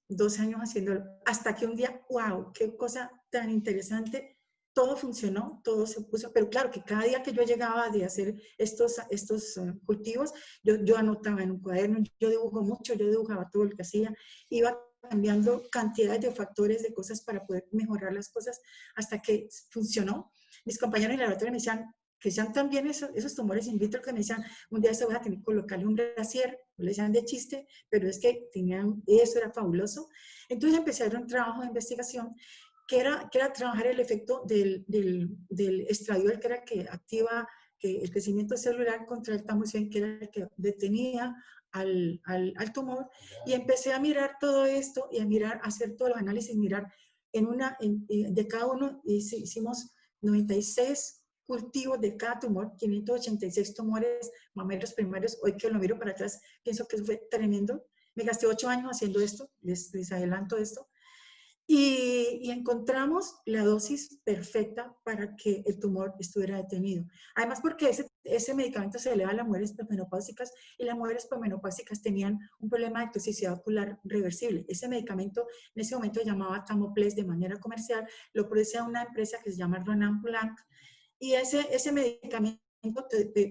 Speaker 6: haciéndolo, hasta que un día, wow, qué cosa tan interesante, todo funcionó, todo se puso, pero claro que cada día que yo llegaba de hacer estos cultivos, yo anotaba en un cuaderno, yo dibujo mucho, yo dibujaba todo lo que hacía, iba cambiando cantidades de factores, de cosas para poder mejorar las cosas, hasta que funcionó. Mis compañeros en el laboratorio me decían, que sean también esos tumores in vitro, que me decían, un día se voy a tener que colocarle un brasier, le decían de chiste, pero es que tenían, eso era fabuloso. Entonces empecé a hacer un trabajo de investigación que era trabajar el efecto del estradiol, que era el que activa el crecimiento celular, contra el tamoxifeno, que era el que detenía al tumor, y empecé a mirar todo esto y a hacer todos los análisis, mirar de cada uno, y hicimos 96 cultivos de cada tumor, 586 tumores mameros primarios. Hoy que lo miro para atrás, pienso que eso fue tremendo. Me gasté 8 años haciendo esto, les adelanto esto. Y encontramos la dosis perfecta para que el tumor estuviera detenido. Además, porque ese medicamento se le da a las mujeres posmenopáusicas, y las mujeres posmenopáusicas tenían un problema de toxicidad ocular reversible. Ese medicamento en ese momento se llamaba Tamoples de manera comercial, lo producía una empresa que se llama Ronan Blanc, y ese medicamento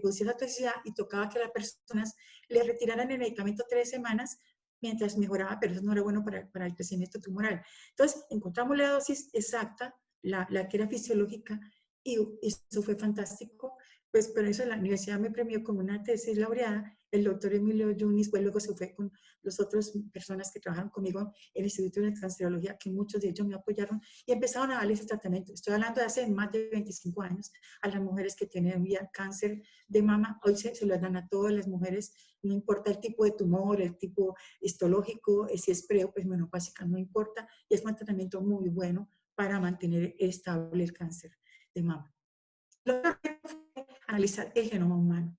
Speaker 6: producía la toxicidad, y tocaba que las personas le retiraran el medicamento 3 semanas mientras mejoraba, pero eso no era bueno para el crecimiento tumoral. Entonces, encontramos la dosis exacta, la que era fisiológica, y eso fue fantástico. Pues por eso la universidad me premió con una tesis laureada. El doctor Emilio Yunis, pues luego se fue con las otras personas que trabajaron conmigo en el Instituto de Cancerología, que muchos de ellos me apoyaron, y empezaron a darle ese tratamiento. Estoy hablando de hace más de 25 años, a las mujeres que tienen cáncer de mama. Hoy se lo dan a todas las mujeres, no importa el tipo de tumor, el tipo histológico, si es pre o posmenopáusica, no importa, y es un tratamiento muy bueno para mantener estable el cáncer de mama. Lo que fue analizar el genoma humano.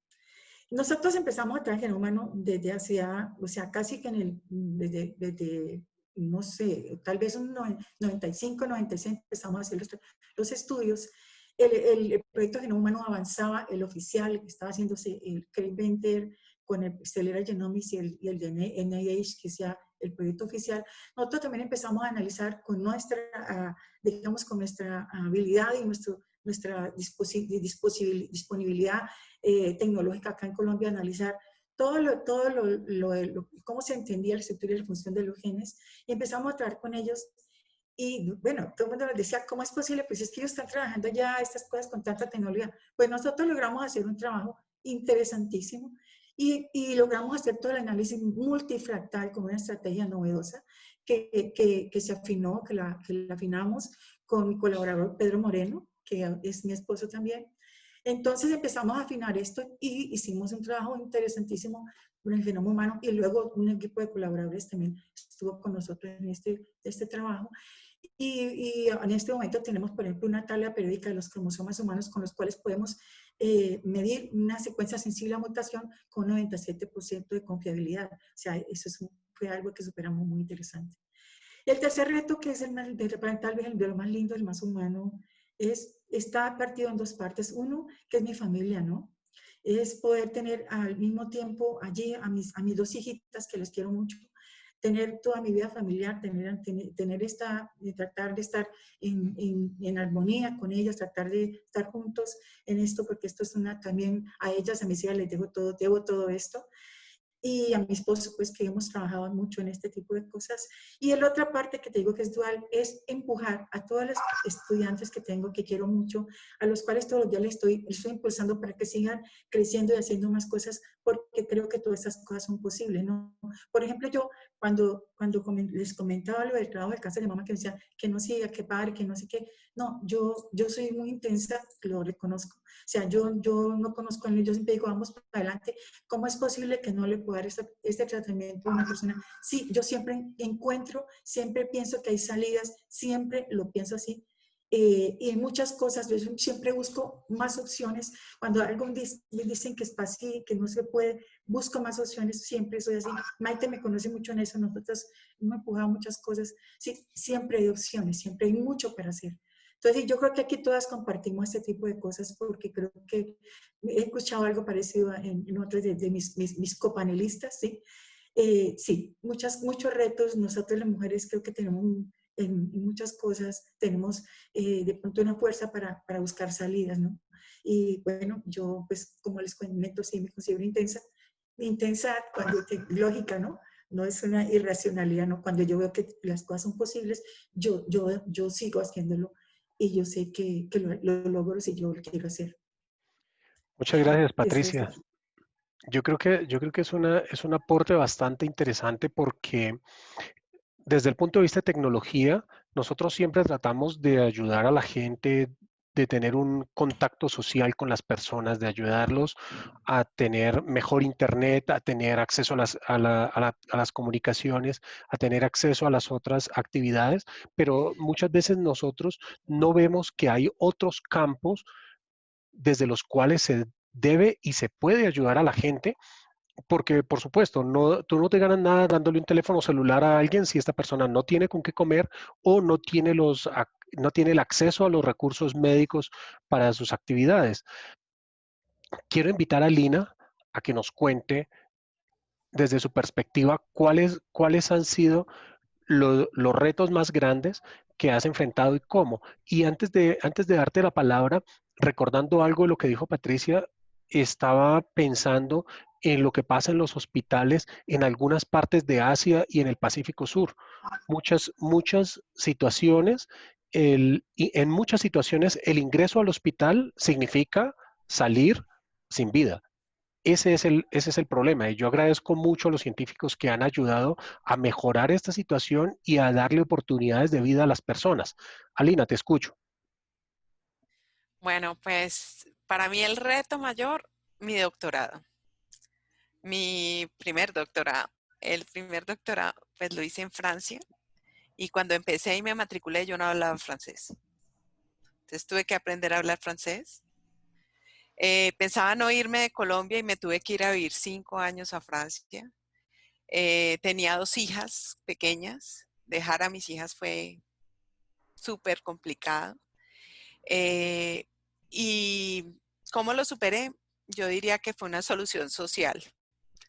Speaker 6: Nosotros empezamos a trabajar el genoma humano desde hacía, o sea, casi que desde no sé, tal vez un 95, 96 empezamos a hacer los estudios. El proyecto de genoma humano avanzaba, el oficial, estaba haciéndose el Craig Venter con el Celera Genomics y el de NIH, que sea el proyecto oficial. Nosotros también empezamos a analizar con nuestra, digamos, con nuestra habilidad y nuestra disponibilidad tecnológica acá en Colombia, analizar cómo se entendía la estructura y la función de los genes, y empezamos a trabajar con ellos. Y bueno, todo el mundo nos decía, ¿cómo es posible? Pues es que ellos están trabajando ya estas cosas con tanta tecnología. Pues nosotros logramos hacer un trabajo interesantísimo, y logramos hacer todo el análisis multifractal con una estrategia novedosa que se afinó, que la afinamos con mi colaborador Pedro Moreno, que es mi esposo también. Entonces empezamos a afinar esto y hicimos un trabajo interesantísimo con el genoma humano, y luego un equipo de colaboradores también estuvo con nosotros en este trabajo. Y en este momento tenemos, por ejemplo, una tabla periódica de los cromosomas humanos con los cuales podemos medir una secuencia sensible a mutación con 97% de confiabilidad. O sea, eso fue algo que superamos muy interesante. Y el tercer reto, que es tal vez el de lo más lindo, el más humano, está partido en 2 partes. Uno, que es mi familia, ¿no? Es poder tener al mismo tiempo allí a mis 2 hijitas, que les quiero mucho, tener toda mi vida familiar, tratar de estar en armonía con ellas, tratar de estar juntos en esto, porque esto es también a ellas, a mis hijas les debo todo esto. Y a mi esposo, pues que hemos trabajado mucho en este tipo de cosas. Y la otra parte que te digo que es dual, es empujar a todas las estudiantes que tengo, que quiero mucho, a los cuales todos los días les estoy impulsando para que sigan creciendo y haciendo más cosas, porque creo que todas estas cosas son posibles, ¿no? Por ejemplo, yo cuando cuando les comentaba lo del trabajo de cáncer de mama, que me decía que no siga, que pare, que no sé qué. No, yo soy muy intensa, lo reconozco. O sea, yo no conozco a él, yo siempre digo, vamos para adelante. ¿Cómo es posible que no le pueda dar este tratamiento a una persona? Sí, yo siempre encuentro, siempre pienso que hay salidas, siempre lo pienso así. Y en muchas cosas, yo siempre busco más opciones. Cuando algo me dicen que es fácil, que no se puede, busco más opciones, siempre soy así. Maite me conoce mucho en eso, nosotros hemos empujado muchas cosas. Sí, siempre hay opciones, siempre hay mucho para hacer. Entonces, yo creo que aquí todas compartimos este tipo de cosas porque creo que he escuchado algo parecido en otros de mis copanelistas, ¿sí? Sí, muchos retos. Nosotros las mujeres creo que tenemos en muchas cosas, tenemos de pronto una fuerza para buscar salidas, ¿no? Y bueno, yo pues como les comento, sí me considero intensa cuando lógica, ¿no? No es una irracionalidad, ¿no? Cuando yo veo que las cosas son posibles, yo sigo haciéndolo y yo sé que lo logro si yo lo quiero hacer.
Speaker 1: Muchas gracias,
Speaker 6: Eso es.
Speaker 1: Patricia. Yo creo que es un aporte bastante interesante porque desde el punto de vista de tecnología, nosotros siempre tratamos de ayudar a la gente, de tener un contacto social con las personas, de ayudarlos a tener mejor internet, a tener acceso a las comunicaciones, a tener acceso a las otras actividades, pero muchas veces nosotros no vemos que hay otros campos desde los cuales se debe y se puede ayudar a la gente porque, por supuesto, tú no te ganas nada dándole un teléfono celular a alguien si esta persona no tiene con qué comer o no tiene el acceso a los recursos médicos para sus actividades. Quiero invitar a Lina a que nos cuente desde su perspectiva cuáles han sido los retos más grandes que has enfrentado y cómo. Y antes de darte la palabra, recordando algo de lo que dijo Patricia, estaba pensando en lo que pasa en los hospitales en algunas partes de Asia y en el Pacífico Sur. Muchas situaciones, y en muchas situaciones el ingreso al hospital significa salir sin vida. Ese es el problema. Y yo agradezco mucho a los científicos que han ayudado a mejorar esta situación y a darle oportunidades de vida a las personas. Alina, te escucho.
Speaker 4: Bueno, pues para mí el reto mayor, mi doctorado, mi primer doctorado. El primer doctorado, pues lo hice en Francia y cuando empecé y me matriculé yo no hablaba francés. Entonces tuve que aprender a hablar francés. Pensaba no irme de Colombia y me tuve que ir a vivir 5 años a Francia. Tenía 2 hijas pequeñas. Dejar a mis hijas fue súper complicado. Eh, ¿Y cómo lo superé? Yo diría que fue una solución social,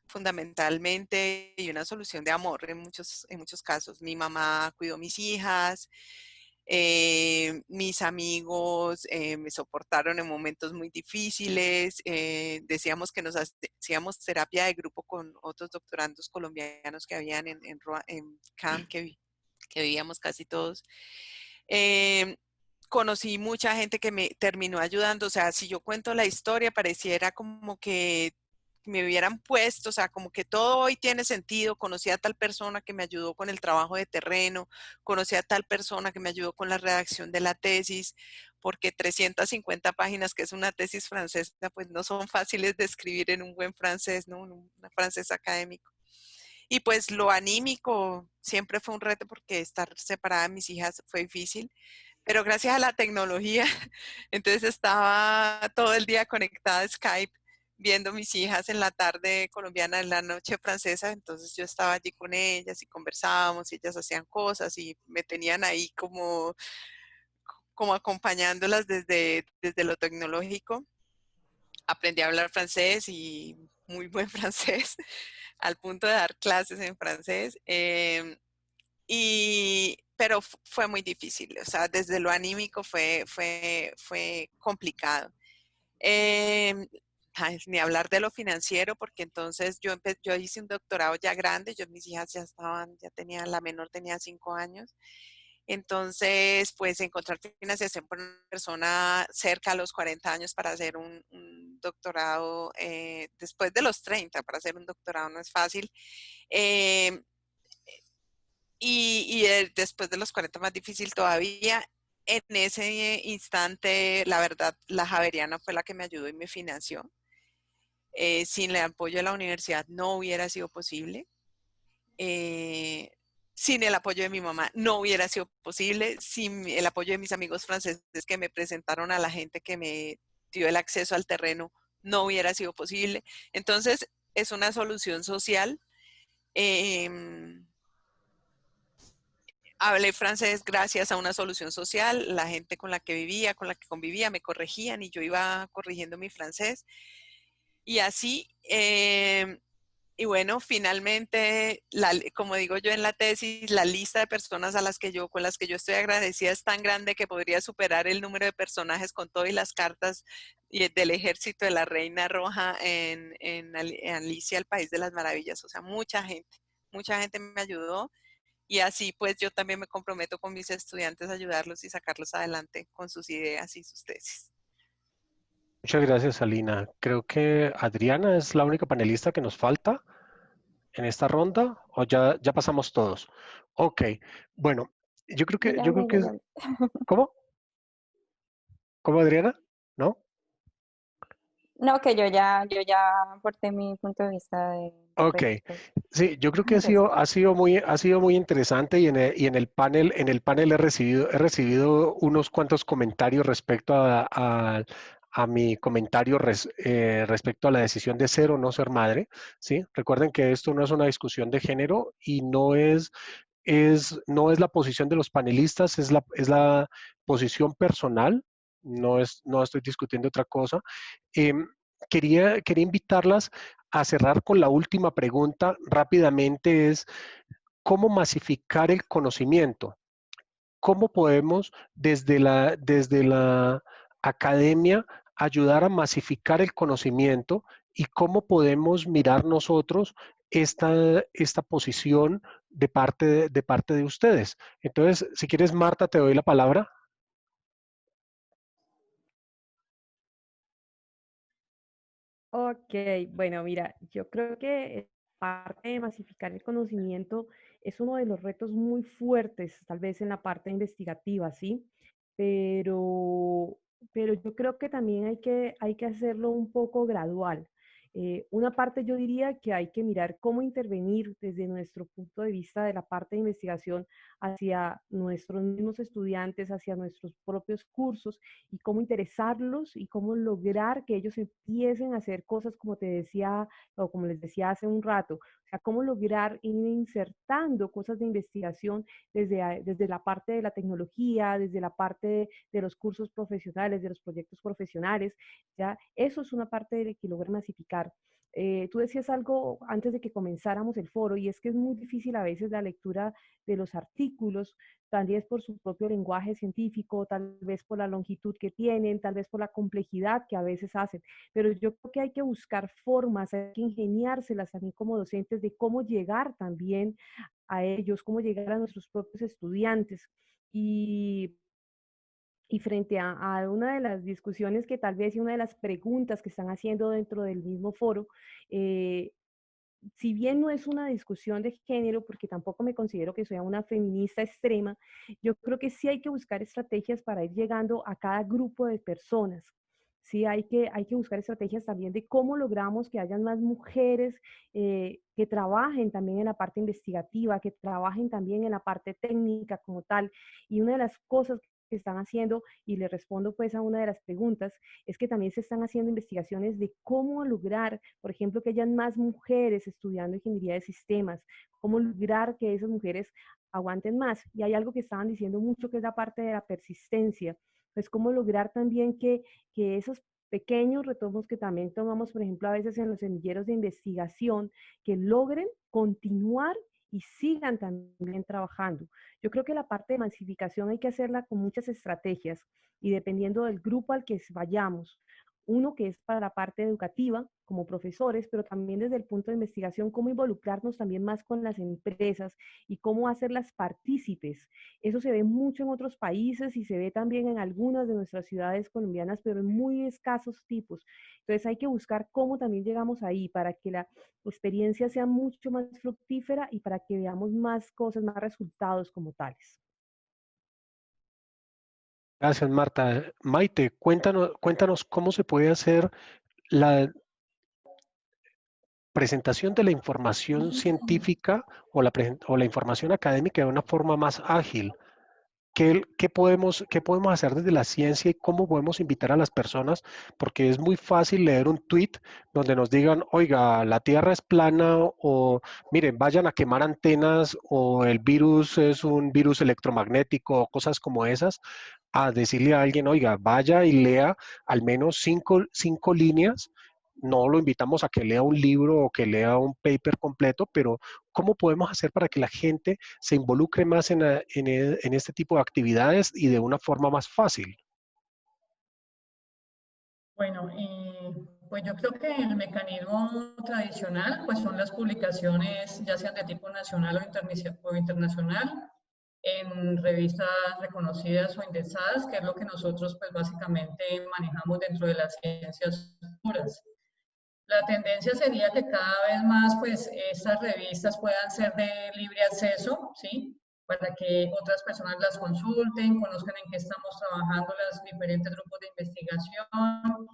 Speaker 4: fundamentalmente, y una solución de amor en muchos casos. Mi mamá cuidó mis hijas, mis amigos me soportaron en momentos muy difíciles. Decíamos que nos hacíamos terapia de grupo con otros doctorandos colombianos que habían en CAM, que vivíamos casi todos. Eh, Conocí mucha gente que me terminó ayudando. O sea, si yo cuento la historia, pareciera como que me hubieran puesto, o sea, como que todo hoy tiene sentido. Conocí a tal persona que me ayudó con el trabajo de terreno, conocí a tal persona que me ayudó con la redacción de la tesis, porque 350 páginas, que es una tesis francesa, pues no son fáciles de escribir en un buen francés, ¿no? Un francés académico. Y pues lo anímico siempre fue un reto porque estar separada de mis hijas fue difícil, pero gracias a la tecnología, entonces estaba todo el día conectada a Skype viendo mis hijas en la tarde colombiana, en la noche francesa, entonces yo estaba allí con ellas y conversábamos y ellas hacían cosas y me tenían ahí como acompañándolas desde lo tecnológico. Aprendí a hablar francés y muy buen francés, al punto de dar clases en francés. Pero fue muy difícil, o sea, desde lo anímico fue complicado. Ni hablar de lo financiero, porque entonces yo hice un doctorado ya grande, mis hijas ya tenían, la menor tenía 5 años. Entonces, pues encontrar financiación por una persona cerca a los 40 años para hacer un doctorado, después de los 30, para hacer un doctorado no es fácil. después de los 40 más difícil todavía. En ese instante, la verdad, la Javeriana fue la que me ayudó y me financió. Sin el apoyo de la universidad no hubiera sido posible. Sin el apoyo de mi mamá no hubiera sido posible. Sin el apoyo de mis amigos franceses que me presentaron a la gente que me dio el acceso al terreno, no hubiera sido posible. Entonces, es una solución social. Hablé francés gracias a una solución social. La gente con la que vivía, con la que convivía, me corregían y yo iba corrigiendo mi francés. Y así, y bueno, finalmente, como digo yo en la tesis, la lista de personas con las que yo estoy agradecida es tan grande que podría superar el número de personajes con todo y las cartas del ejército de la Reina Roja en Alicia, el País de las Maravillas. O sea, mucha gente me ayudó. Y así pues yo también me comprometo con mis estudiantes a ayudarlos y sacarlos adelante con sus ideas y sus tesis.
Speaker 1: Muchas gracias, Alina. Creo que Adriana es la única panelista que nos falta en esta ronda, o ya pasamos todos. Ok, bueno, yo creo que es, ¿cómo? ¿Cómo, Adriana? ¿No?
Speaker 5: No, que yo ya aporté mi punto de vista de
Speaker 1: Ok,
Speaker 5: proyecto.
Speaker 1: sí, yo creo que
Speaker 5: Gracias.
Speaker 1: ha sido muy interesante y en el panel he recibido unos cuantos comentarios respecto a mi comentario respecto a la decisión de ser o no ser madre, ¿sí? Recuerden que esto no es una discusión de género y no es la posición de los panelistas, es la posición personal, no estoy discutiendo otra cosa. Em, quería invitarlas a cerrar con la última pregunta rápidamente, es ¿cómo masificar el conocimiento? ¿Cómo podemos desde la academia ayudar a masificar el conocimiento y cómo podemos mirar nosotros esta posición de parte de ustedes? Entonces, si quieres, Marta, te doy la palabra.
Speaker 2: Ok, bueno, mira, yo creo que parte de masificar el conocimiento es uno de los retos muy fuertes, tal vez en la parte investigativa, ¿sí? Pero, pero yo creo que también hay que hacerlo un poco gradual. Una parte yo diría que hay que mirar cómo intervenir desde nuestro punto de vista de la parte de investigación hacia nuestros mismos estudiantes, hacia nuestros propios cursos y cómo interesarlos y cómo lograr que ellos empiecen a hacer cosas como te decía o como les decía hace un rato, o sea, cómo lograr ir insertando cosas de investigación desde la parte de la tecnología, desde la parte de los cursos profesionales, de los proyectos profesionales, ya eso es una parte de que lograr masificar. Tú decías algo antes de que comenzáramos el foro y es que es muy difícil a veces la lectura de los artículos, tal vez por su propio lenguaje científico, tal vez por la longitud que tienen, tal vez por la complejidad que a veces hacen. Pero yo creo que hay que buscar formas, hay que ingeniárselas también como docentes de cómo llegar también a ellos, cómo llegar a nuestros propios estudiantes. Y frente a una de las discusiones que tal vez y una de las preguntas que están haciendo dentro del mismo foro, eh, si bien no es una discusión de género, porque tampoco me considero que sea una feminista extrema, yo creo que sí hay que buscar estrategias para ir llegando a cada grupo de personas. Sí, hay que buscar estrategias también de cómo logramos que hayan más mujeres que trabajen también en la parte investigativa, que trabajen también en la parte técnica como tal. Y una de las cosas que están haciendo, y le respondo pues a una de las preguntas, es que también se están haciendo investigaciones de cómo lograr, por ejemplo, que hayan más mujeres estudiando ingeniería de sistemas, cómo lograr que esas mujeres aguanten más. Y hay algo que estaban diciendo mucho que es la parte de la persistencia, pues cómo lograr también que esos pequeños retornos que también tomamos, por ejemplo, a veces en los semilleros de investigación, que logren continuar y sigan también trabajando. Yo creo que la parte de masificación hay que hacerla con muchas estrategias y dependiendo del grupo al que vayamos. Uno que es para la parte educativa, como profesores, pero también desde el punto de investigación, cómo involucrarnos también más con las empresas y cómo hacerlas partícipes. Eso se ve mucho en otros países y se ve también en algunas de nuestras ciudades colombianas, pero en muy escasos tipos. Entonces hay que buscar cómo también llegamos ahí para que la experiencia sea mucho más fructífera y para que veamos más cosas, más resultados como tales.
Speaker 1: Gracias, Marta. Maite, cuéntanos cómo se puede hacer la presentación de la información científica o la información académica de una forma más ágil. ¿Qué podemos hacer desde la ciencia y cómo podemos invitar a las personas? Porque es muy fácil leer un tweet donde nos digan, oiga, la Tierra es plana o miren, vayan a quemar antenas o el virus es un virus electromagnético o cosas como esas, a decirle a alguien, oiga, vaya y lea al menos cinco líneas. No lo invitamos a que lea un libro o que lea un paper completo, pero ¿cómo podemos hacer para que la gente se involucre más en este tipo de actividades y de una forma más fácil?
Speaker 3: Bueno, pues yo creo que el mecanismo tradicional pues son las publicaciones, ya sean de tipo nacional o internacional, en revistas reconocidas o indexadas, que es lo que nosotros pues básicamente manejamos dentro de las ciencias puras. La tendencia sería que cada vez más pues estas revistas puedan ser de libre acceso, ¿sí? Para que otras personas las consulten, conozcan en qué estamos trabajando los diferentes grupos de investigación,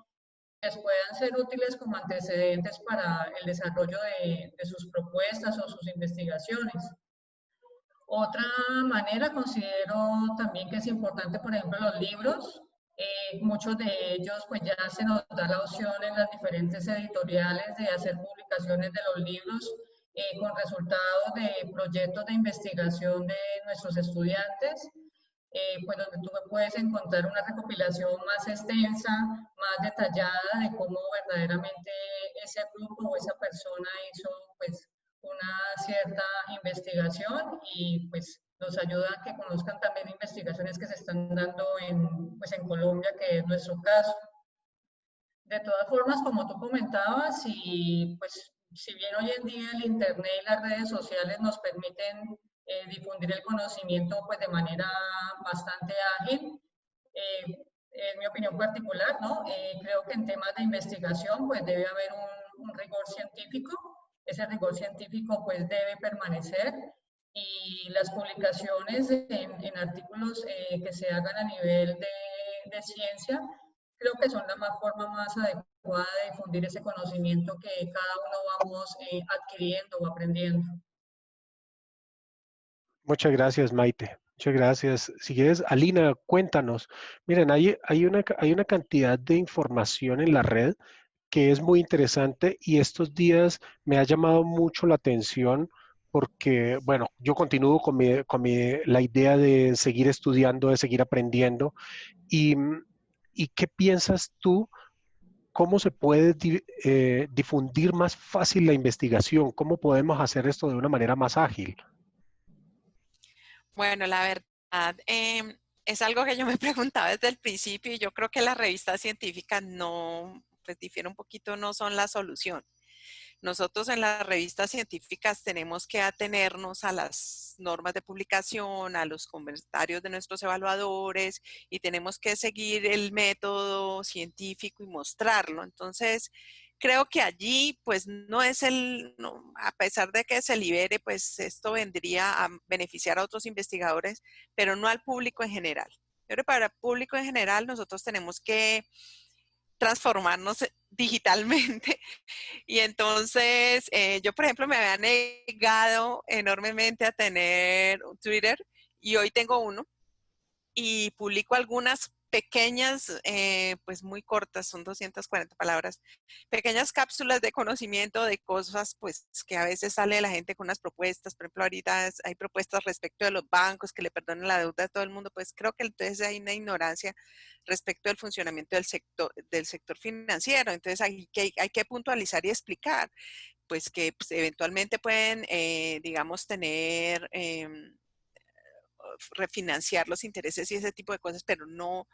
Speaker 3: les puedan ser útiles como antecedentes para el desarrollo de sus propuestas o sus investigaciones. Otra manera, considero también que es importante, por ejemplo, los libros. Muchos de ellos, pues ya se nos da la opción en las diferentes editoriales de hacer publicaciones de los libros con resultados de proyectos de investigación de nuestros estudiantes, pues donde tú puedes encontrar una recopilación más extensa, más detallada de cómo verdaderamente ese grupo o esa persona hizo, pues, una cierta investigación y pues nos ayuda a que conozcan también investigaciones que se están dando pues, en Colombia, que es nuestro caso. De todas formas, como tú comentabas, y pues si bien hoy en día el Internet y las redes sociales nos permiten difundir el conocimiento pues de manera bastante ágil, en mi opinión particular, ¿no? Creo que en temas de investigación pues debe haber un rigor científico. Ese rigor científico pues debe permanecer y las publicaciones en artículos que se hagan a nivel de ciencia creo que son la forma más adecuada de difundir ese conocimiento que cada uno vamos adquiriendo o aprendiendo.
Speaker 1: Muchas gracias, Maite. Muchas gracias. Si quieres, Alina, cuéntanos. Miren, hay una cantidad de información en la red que es muy interesante y estos días me ha llamado mucho la atención porque, bueno, yo continúo la idea de seguir estudiando, de seguir aprendiendo. ¿Y, y qué piensas tú? ¿Cómo se puede difundir más fácil la investigación? ¿Cómo podemos hacer esto de una manera más ágil?
Speaker 4: Bueno, la verdad, es algo que yo me preguntaba desde el principio y yo creo que las revistas científicas no, pues difieren un poquito, no son la solución. Nosotros en las revistas científicas tenemos que atenernos a las normas de publicación, a los comentarios de nuestros evaluadores y tenemos que seguir el método científico y mostrarlo. Entonces, creo que allí, pues no es a pesar de que se libere, pues esto vendría a beneficiar a otros investigadores, pero no al público en general. Yo creo que para el público en general nosotros tenemos que transformarnos digitalmente. Y entonces, yo, por ejemplo, me había negado enormemente a tener un Twitter y hoy tengo uno y publico algunas pequeñas, pues muy cortas, son 240 palabras, pequeñas cápsulas de conocimiento de cosas, pues que a veces sale la gente con unas propuestas, por ejemplo, ahorita hay propuestas respecto de los bancos que le perdonen la deuda a todo el mundo, pues creo que entonces hay una ignorancia respecto del funcionamiento del sector financiero, entonces hay que puntualizar y explicar, pues que pues, eventualmente pueden, digamos, refinanciar los intereses y ese tipo de cosas, pero no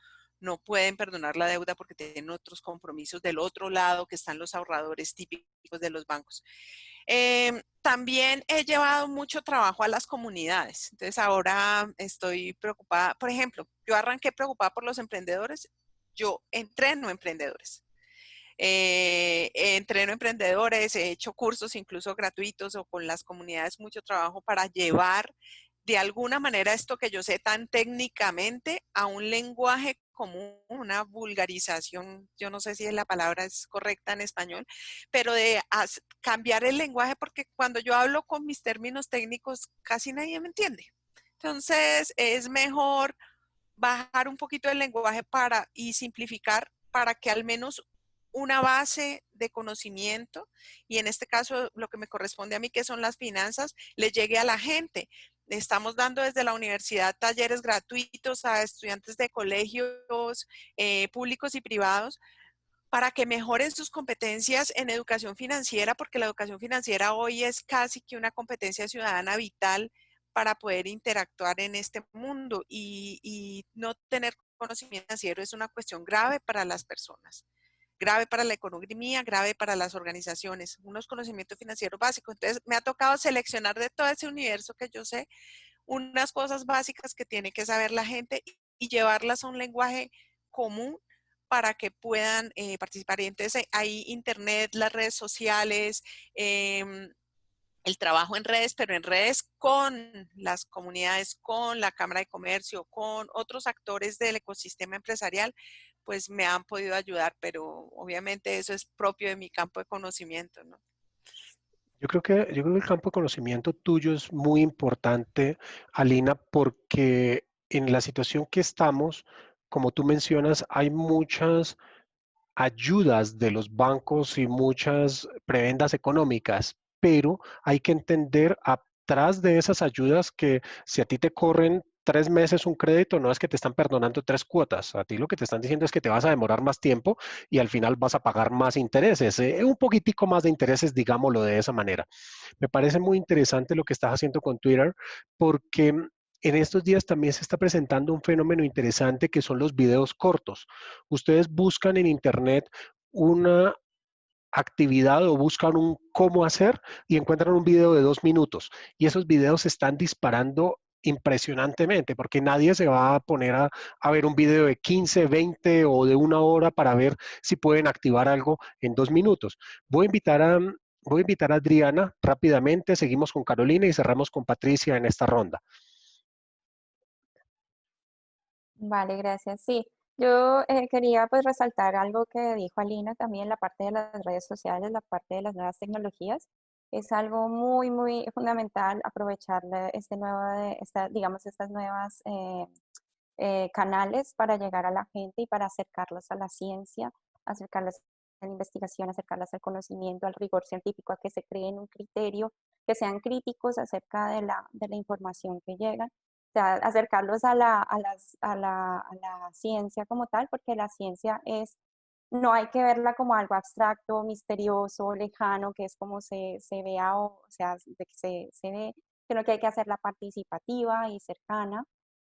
Speaker 4: no pueden perdonar la deuda porque tienen otros compromisos del otro lado, que están los ahorradores típicos de los bancos. También he llevado mucho trabajo a las comunidades. Entonces ahora estoy preocupada. Por ejemplo, yo arranqué preocupada por los emprendedores. Yo entreno emprendedores. Entreno emprendedores, he hecho cursos incluso gratuitos o con las comunidades, mucho trabajo para llevar de alguna manera esto que yo sé tan técnicamente a un lenguaje común, una vulgarización, yo no sé si la palabra es correcta en español, pero de cambiar el lenguaje, porque cuando yo hablo con mis términos técnicos casi nadie me entiende. Entonces es mejor bajar un poquito el lenguaje y simplificar para que al menos una base de conocimiento, y en este caso lo que me corresponde a mí, que son las finanzas, le llegue a la gente. Estamos dando desde la universidad talleres gratuitos a estudiantes de colegios públicos y privados para que mejoren sus competencias en educación financiera, porque la educación financiera hoy es casi que una competencia ciudadana vital para poder interactuar en este mundo, y no tener conocimiento financiero es una cuestión grave para las personas, grave para la economía, grave para las organizaciones, unos conocimientos financieros básicos. Entonces me ha tocado seleccionar de todo ese universo que yo sé, unas cosas básicas que tiene que saber la gente y llevarlas a un lenguaje común para que puedan participar. Y entonces hay internet, las redes sociales, el trabajo en redes, pero en redes con las comunidades, con la Cámara de Comercio, con otros actores del ecosistema empresarial, pues me han podido ayudar, pero obviamente eso es propio de mi campo de conocimiento, ¿no?
Speaker 1: Yo creo que el campo de conocimiento tuyo es muy importante, Alina, porque en la situación que estamos, como tú mencionas, hay muchas ayudas de los bancos y muchas prebendas económicas, pero hay que entender atrás de esas ayudas que si a ti te corren 3 meses un crédito, no es que te están perdonando 3 cuotas. A ti lo que te están diciendo es que te vas a demorar más tiempo y al final vas a pagar más intereses, un poquitico más de intereses, digámoslo de esa manera. Me parece muy interesante lo que estás haciendo con Twitter porque en estos días también se está presentando un fenómeno interesante que son los videos cortos. Ustedes buscan en internet una actividad o buscan un cómo hacer y encuentran un video de 2 minutos y esos videos se están disparando impresionantemente porque nadie se va a poner a ver un video de 15, 20 o de 1 hora para ver si pueden activar algo en 2 minutos. Voy a invitar a Adriana rápidamente, seguimos con Carolina y cerramos con Patricia en esta ronda.
Speaker 5: Vale, gracias. Sí, yo quería pues resaltar algo que dijo Alina también, la parte de las redes sociales, la parte de las nuevas tecnologías. Es algo muy, muy fundamental aprovechar digamos, estas nuevas canales para llegar a la gente y para acercarlos a la ciencia, acercarlos a la investigación, acercarlos al conocimiento, al rigor científico, a que se creen un criterio, que sean críticos acerca de la información que llega, o sea, acercarlos a la ciencia como tal, porque la ciencia no hay que verla como algo abstracto, misterioso, lejano, que es como se vea, o sea, de que se ve, sino que hay que hacerla participativa y cercana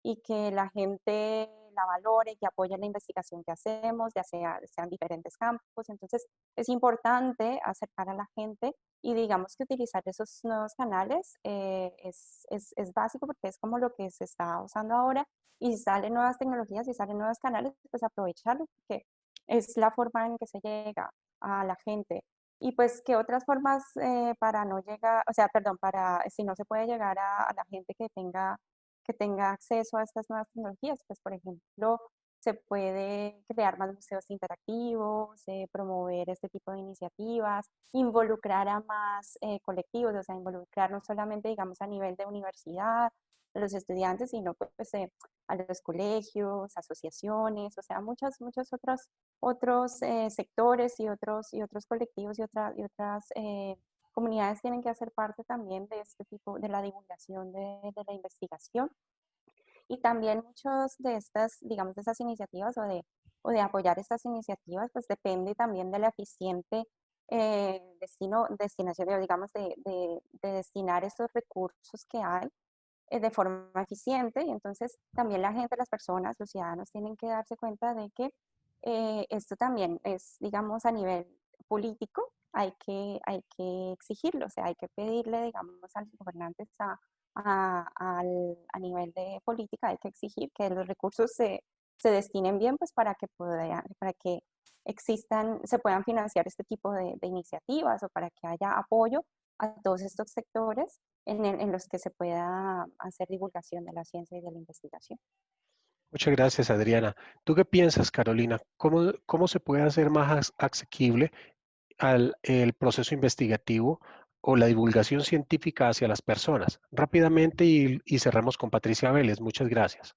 Speaker 5: y que la gente la valore, que apoye la investigación que hacemos, ya sean diferentes campos. Entonces, es importante acercar a la gente y digamos que utilizar esos nuevos canales es básico porque es como lo que se está usando ahora y si salen nuevas tecnologías y salen nuevos canales, pues aprovecharlo porque es la forma en que se llega a la gente. Y pues, ¿qué otras formas para no llegar, o sea, perdón, si no se puede llegar a la gente que tenga acceso a estas nuevas tecnologías? Pues, por ejemplo, se puede crear más museos interactivos, promover este tipo de iniciativas, involucrar a más colectivos, o sea, involucrar no solamente, digamos, a nivel de universidad, a los estudiantes, sino pues a los colegios, asociaciones, o sea, muchos otros sectores y otros colectivos y otras comunidades tienen que hacer parte también de este tipo, de la divulgación de la investigación. Y también muchos de estas, digamos, de esas iniciativas o de apoyar estas iniciativas, pues depende también de la eficiente destinación, digamos, de destinar esos recursos que hay de forma eficiente. Y entonces también la gente, las personas, los ciudadanos tienen que darse cuenta de que esto también es, digamos, a nivel político, hay que exigirlo, o sea, hay que pedirle, digamos, a los gobernantes a nivel de política, hay que exigir que los recursos se destinen bien, pues para que existan, se puedan financiar este tipo de iniciativas o para que haya apoyo a todos estos sectores en los que se pueda hacer divulgación de la ciencia y de la investigación.
Speaker 1: Muchas gracias, Adriana. ¿Tú qué piensas, Carolina? ¿Cómo se puede hacer más asequible el proceso investigativo o la divulgación científica hacia las personas? Rápidamente y cerramos con Patricia Vélez. Muchas gracias.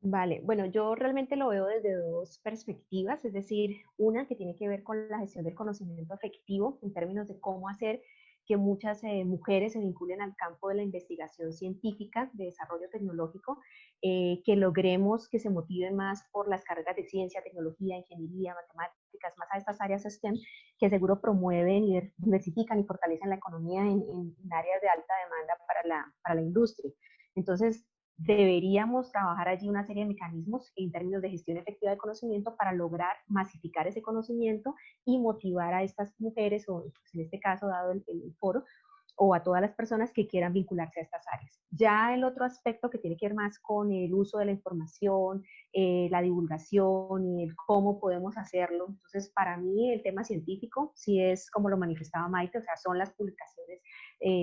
Speaker 7: Vale, bueno, yo realmente lo veo desde dos perspectivas, es decir, una que tiene que ver con la gestión del conocimiento efectivo en términos de cómo hacer que muchas mujeres se vinculen al campo de la investigación científica, de desarrollo tecnológico, que logremos que se motiven más por las carreras de ciencia, tecnología, ingeniería, matemáticas, más a estas áreas STEM, que seguro promueven y diversifican y fortalecen la economía en áreas de alta demanda para la industria. Entonces, deberíamos trabajar allí una serie de mecanismos en términos de gestión efectiva de conocimiento para lograr masificar ese conocimiento y motivar a estas mujeres, o pues en este caso, dado el foro, o a todas las personas que quieran vincularse a estas áreas. Ya el otro aspecto que tiene que ver más con el uso de la información, la divulgación y el cómo podemos hacerlo. Entonces, para mí el tema científico sí es como lo manifestaba Maite, o sea, son las publicaciones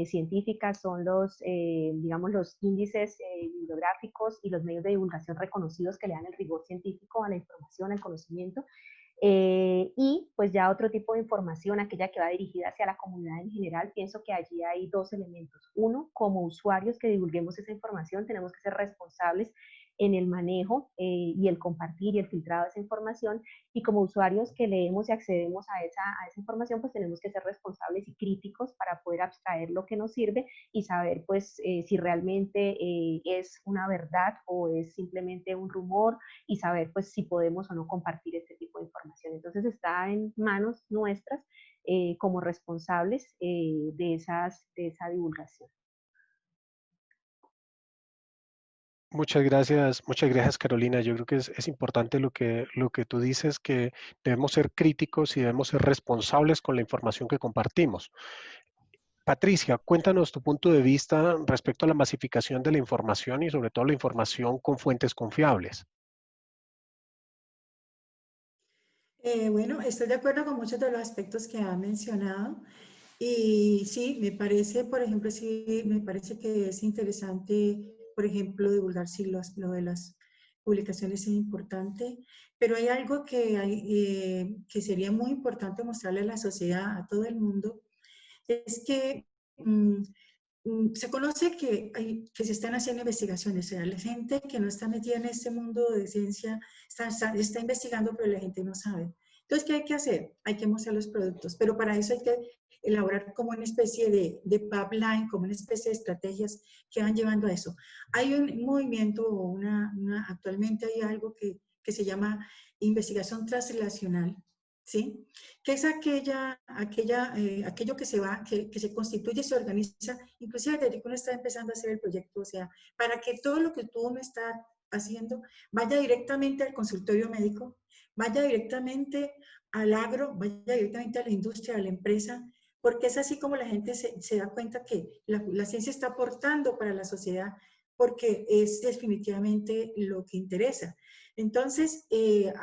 Speaker 7: científicas, son digamos, los índices bibliográficos y los medios de divulgación reconocidos que le dan el rigor científico a la información, al conocimiento. Y pues ya otro tipo de información, aquella que va dirigida hacia la comunidad en general, pienso que allí hay dos elementos. Uno, como usuarios que divulguemos esa información, tenemos que ser responsables en el manejo y el compartir y el filtrado de esa información, y como usuarios que leemos y accedemos a esa información, pues tenemos que ser responsables y críticos para poder abstraer lo que nos sirve y saber pues si realmente es una verdad o es simplemente un rumor, y saber pues si podemos o no compartir este tipo de información. Entonces está en manos nuestras como responsables de esa divulgación.
Speaker 1: Muchas gracias Carolina. Yo creo que es importante lo que tú dices, que debemos ser críticos y debemos ser responsables con la información que compartimos. Patricia, cuéntanos tu punto de vista respecto a la masificación de la información y sobre todo la información con fuentes confiables.
Speaker 6: Bueno, estoy de acuerdo con muchos de los aspectos que ha mencionado. Y sí, me parece, por ejemplo, sí, me parece que es interesante, por ejemplo, divulgar sí, lo de las publicaciones es importante, pero hay algo que sería muy importante mostrarle a la sociedad, a todo el mundo, es que se conoce que se están haciendo investigaciones, o sea, la gente que no está metida en este mundo de ciencia está investigando, pero la gente no sabe. Entonces, ¿qué hay que hacer? Hay que mostrar los productos, pero para eso hay que elaborar como una especie de pipeline, como una especie de estrategias que van llevando a eso. Hay un movimiento, actualmente hay algo que se llama investigación translacional, ¿sí? Que es aquello que se constituye, se organiza, inclusive desde que uno está empezando a hacer el proyecto, o sea, para que todo lo que uno está haciendo vaya directamente al consultorio médico, vaya directamente al agro, vaya directamente a la industria, a la empresa, porque es así como la gente se da cuenta que la ciencia está aportando para la sociedad, porque es definitivamente lo que interesa. Entonces,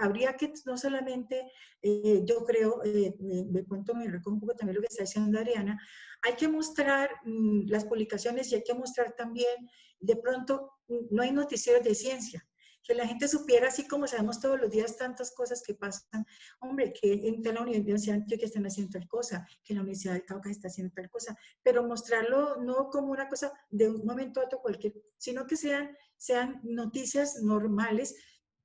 Speaker 6: habría que no solamente, yo creo, me recojo un poco también lo que está diciendo Adriana, hay que mostrar las publicaciones y hay que mostrar también, de pronto, no hay noticieros de ciencia, que la gente supiera, así como sabemos todos los días tantas cosas que pasan, hombre, que en la Universidad de Antioquia están haciendo tal cosa, que la Universidad del Cauca está haciendo tal cosa, pero mostrarlo no como una cosa de un momento a otro cualquier, sino que sean noticias normales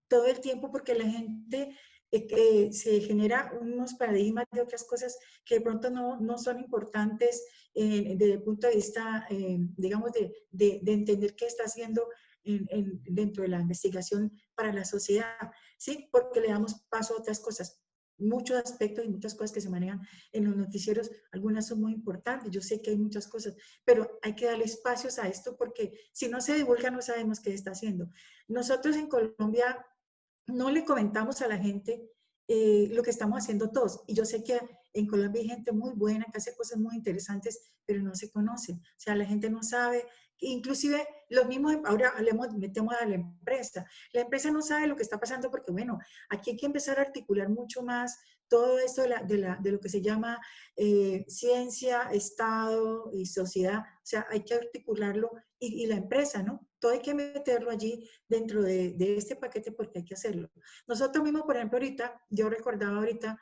Speaker 6: todo el tiempo, porque la gente se genera unos paradigmas de otras cosas que de pronto no son importantes desde el punto de vista, digamos, de entender qué está haciendo dentro de la investigación para la sociedad, ¿sí? Porque le damos paso a otras cosas. muchos aspectos y muchas cosas que se manejan en los noticieros, algunas son muy importantes, yo sé que hay muchas cosas, pero hay que darle espacios a esto porque si no se divulga no sabemos qué se está haciendo. Nosotros en Colombia no le comentamos a la gente lo que estamos haciendo todos. Y yo sé que en Colombia hay gente muy buena que hace cosas muy interesantes, pero no se conocen. O sea, la gente no sabe. Inclusive los mismos, ahora metemos a la empresa. La empresa no sabe lo que está pasando porque, bueno, aquí hay que empezar a articular mucho más todo esto de lo que se llama ciencia, Estado y sociedad. O sea, hay que articularlo y la empresa, ¿no? Todo hay que meterlo allí dentro de este paquete porque hay que hacerlo. Nosotros mismos, por ejemplo, ahorita, yo recordaba ahorita,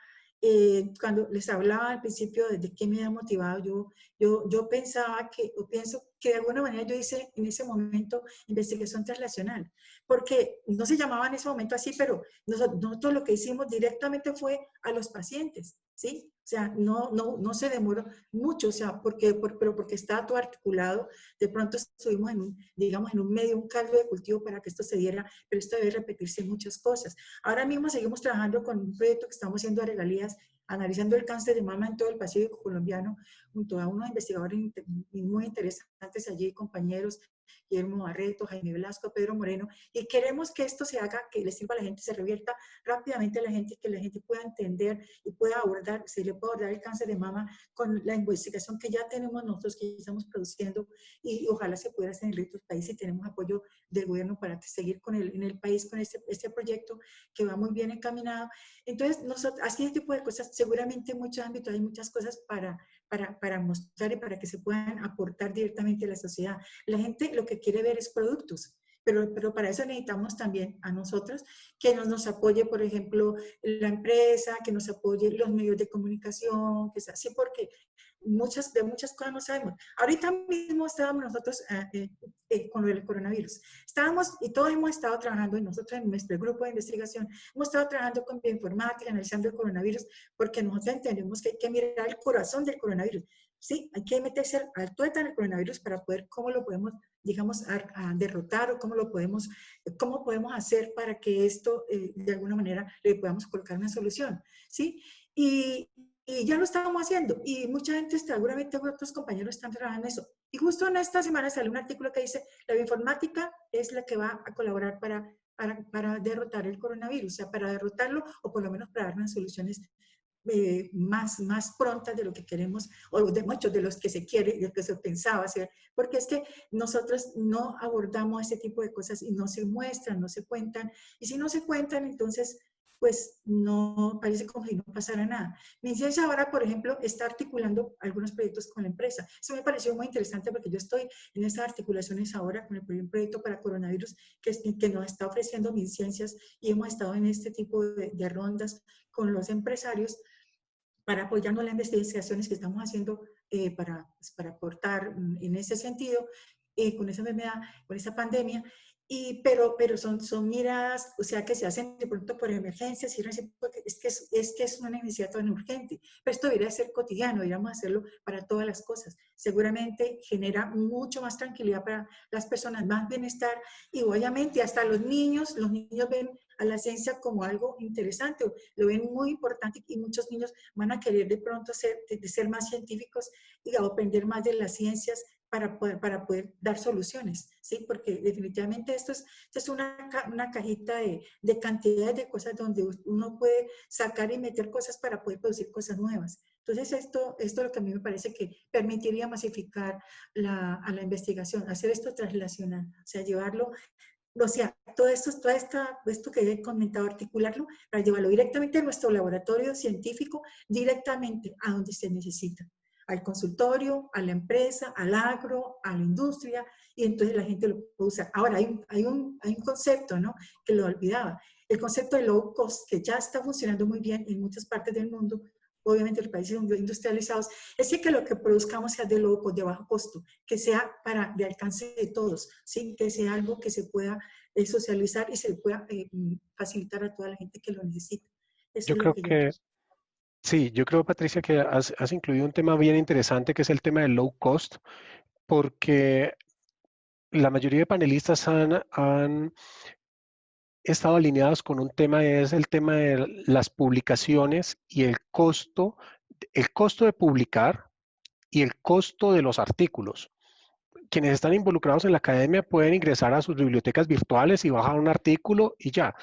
Speaker 6: cuando les hablaba al principio de qué me ha motivado, yo pensaba que, o pienso que de alguna manera yo hice en ese momento investigación translacional, porque no se llamaba en ese momento así, pero nosotros lo que hicimos directamente fue a los pacientes, ¿sí? O sea, no se demoró mucho, o sea, pero porque estaba todo articulado, de pronto estuvimos en un, digamos, en un medio, un caldo de cultivo para que esto se diera, pero esto debe repetirse en muchas cosas. Ahora mismo seguimos trabajando con un proyecto que estamos haciendo de regalías, analizando el cáncer de mama en todo el Pacífico colombiano, junto a unos investigadores muy interesantes allí, compañeros, Guillermo Barreto, Jaime Velasco, Pedro Moreno, y queremos que esto se haga, que le sirva a la gente, se revierta rápidamente a la gente, que la gente pueda entender y pueda abordar, se le pueda abordar el cáncer de mama con la investigación que ya tenemos nosotros, que estamos produciendo, y ojalá se pueda hacer en otros países y tenemos apoyo del gobierno para seguir en el país con este proyecto que va muy bien encaminado. Entonces, nosotros, así este tipo de cosas, seguramente en muchos ámbitos hay muchas cosas para mostrar y para que se puedan aportar directamente a la sociedad. La gente lo que quiere ver es productos, pero para eso necesitamos también a nosotros que nos apoye, por ejemplo, la empresa, que nos apoye los medios de comunicación, que sea así, porque de muchas cosas no sabemos. Ahorita mismo estábamos nosotros con lo del coronavirus. Estábamos, y todos hemos estado trabajando, y nosotros en nuestro grupo de investigación, hemos estado trabajando con bioinformática, analizando el coronavirus, porque nosotros entendemos que hay que mirar el corazón del coronavirus. Sí, hay que meterse al tuétano del coronavirus para poder cómo lo podemos, digamos, a derrotar o cómo podemos hacer para que esto, de alguna manera, le podamos colocar una solución. ¿Sí? Y ya lo estábamos haciendo y mucha gente, seguramente otros compañeros están trabajando en eso. Y justo en esta semana salió un artículo que dice, la bioinformática es la que va a colaborar para derrotar el coronavirus, o sea, para derrotarlo o por lo menos para dar unas soluciones más prontas de lo que queremos, o de muchos de los que se quiere, de lo que se pensaba hacer, porque es que nosotros no abordamos este tipo de cosas y no se muestran, no se cuentan, y si no se cuentan, entonces pues no parece como si no pasara nada. Mi ciencia ahora, por ejemplo, está articulando algunos proyectos con la empresa. Eso me pareció muy interesante porque yo estoy en esas articulaciones ahora con el proyecto para coronavirus que nos está ofreciendo mis ciencias y hemos estado en este tipo de rondas con los empresarios para apoyarnos en las investigaciones que estamos haciendo para aportar en ese sentido con esa enfermedad, con esa pandemia. Pero son miradas, o sea, que se hacen de pronto por emergencias, y es que es una necesidad tan urgente, pero esto debería ser cotidiano, deberíamos hacerlo para todas las cosas. Seguramente genera mucho más tranquilidad para las personas, más bienestar, y obviamente hasta los niños ven a la ciencia como algo interesante, lo ven muy importante, y muchos niños van a querer de pronto ser más científicos y aprender más de las ciencias, para poder dar soluciones, ¿sí? Porque definitivamente esto es una cajita de cantidades de cosas donde uno puede sacar y meter cosas para poder producir cosas nuevas. Entonces esto es lo que a mí me parece que permitiría masificar a la investigación, hacer esto translacional, o sea, llevarlo, o sea, todo esto que he comentado, articularlo para llevarlo directamente a nuestro laboratorio científico, directamente a donde se necesita, al consultorio, a la empresa, al agro, a la industria, y entonces la gente lo puede usar. Ahora, hay un concepto, ¿no?, que lo olvidaba, el concepto de low cost, que ya está funcionando muy bien en muchas partes del mundo, obviamente en los países industrializados, es que lo que produzcamos sea de low cost, de bajo costo, que sea de alcance de todos, ¿sí? Que sea algo que se pueda socializar y se pueda facilitar a toda la gente que lo necesita. Eso
Speaker 1: Yo
Speaker 6: es lo
Speaker 1: creo
Speaker 6: que yo
Speaker 1: que, sí, yo creo, Patricia, que has incluido un tema bien interesante, que es el tema del low cost, porque la mayoría de panelistas han estado alineados con un tema, es el tema de las publicaciones y el costo de publicar y el costo de los artículos. Quienes están involucrados en la academia pueden ingresar a sus bibliotecas virtuales y bajar un artículo y ya.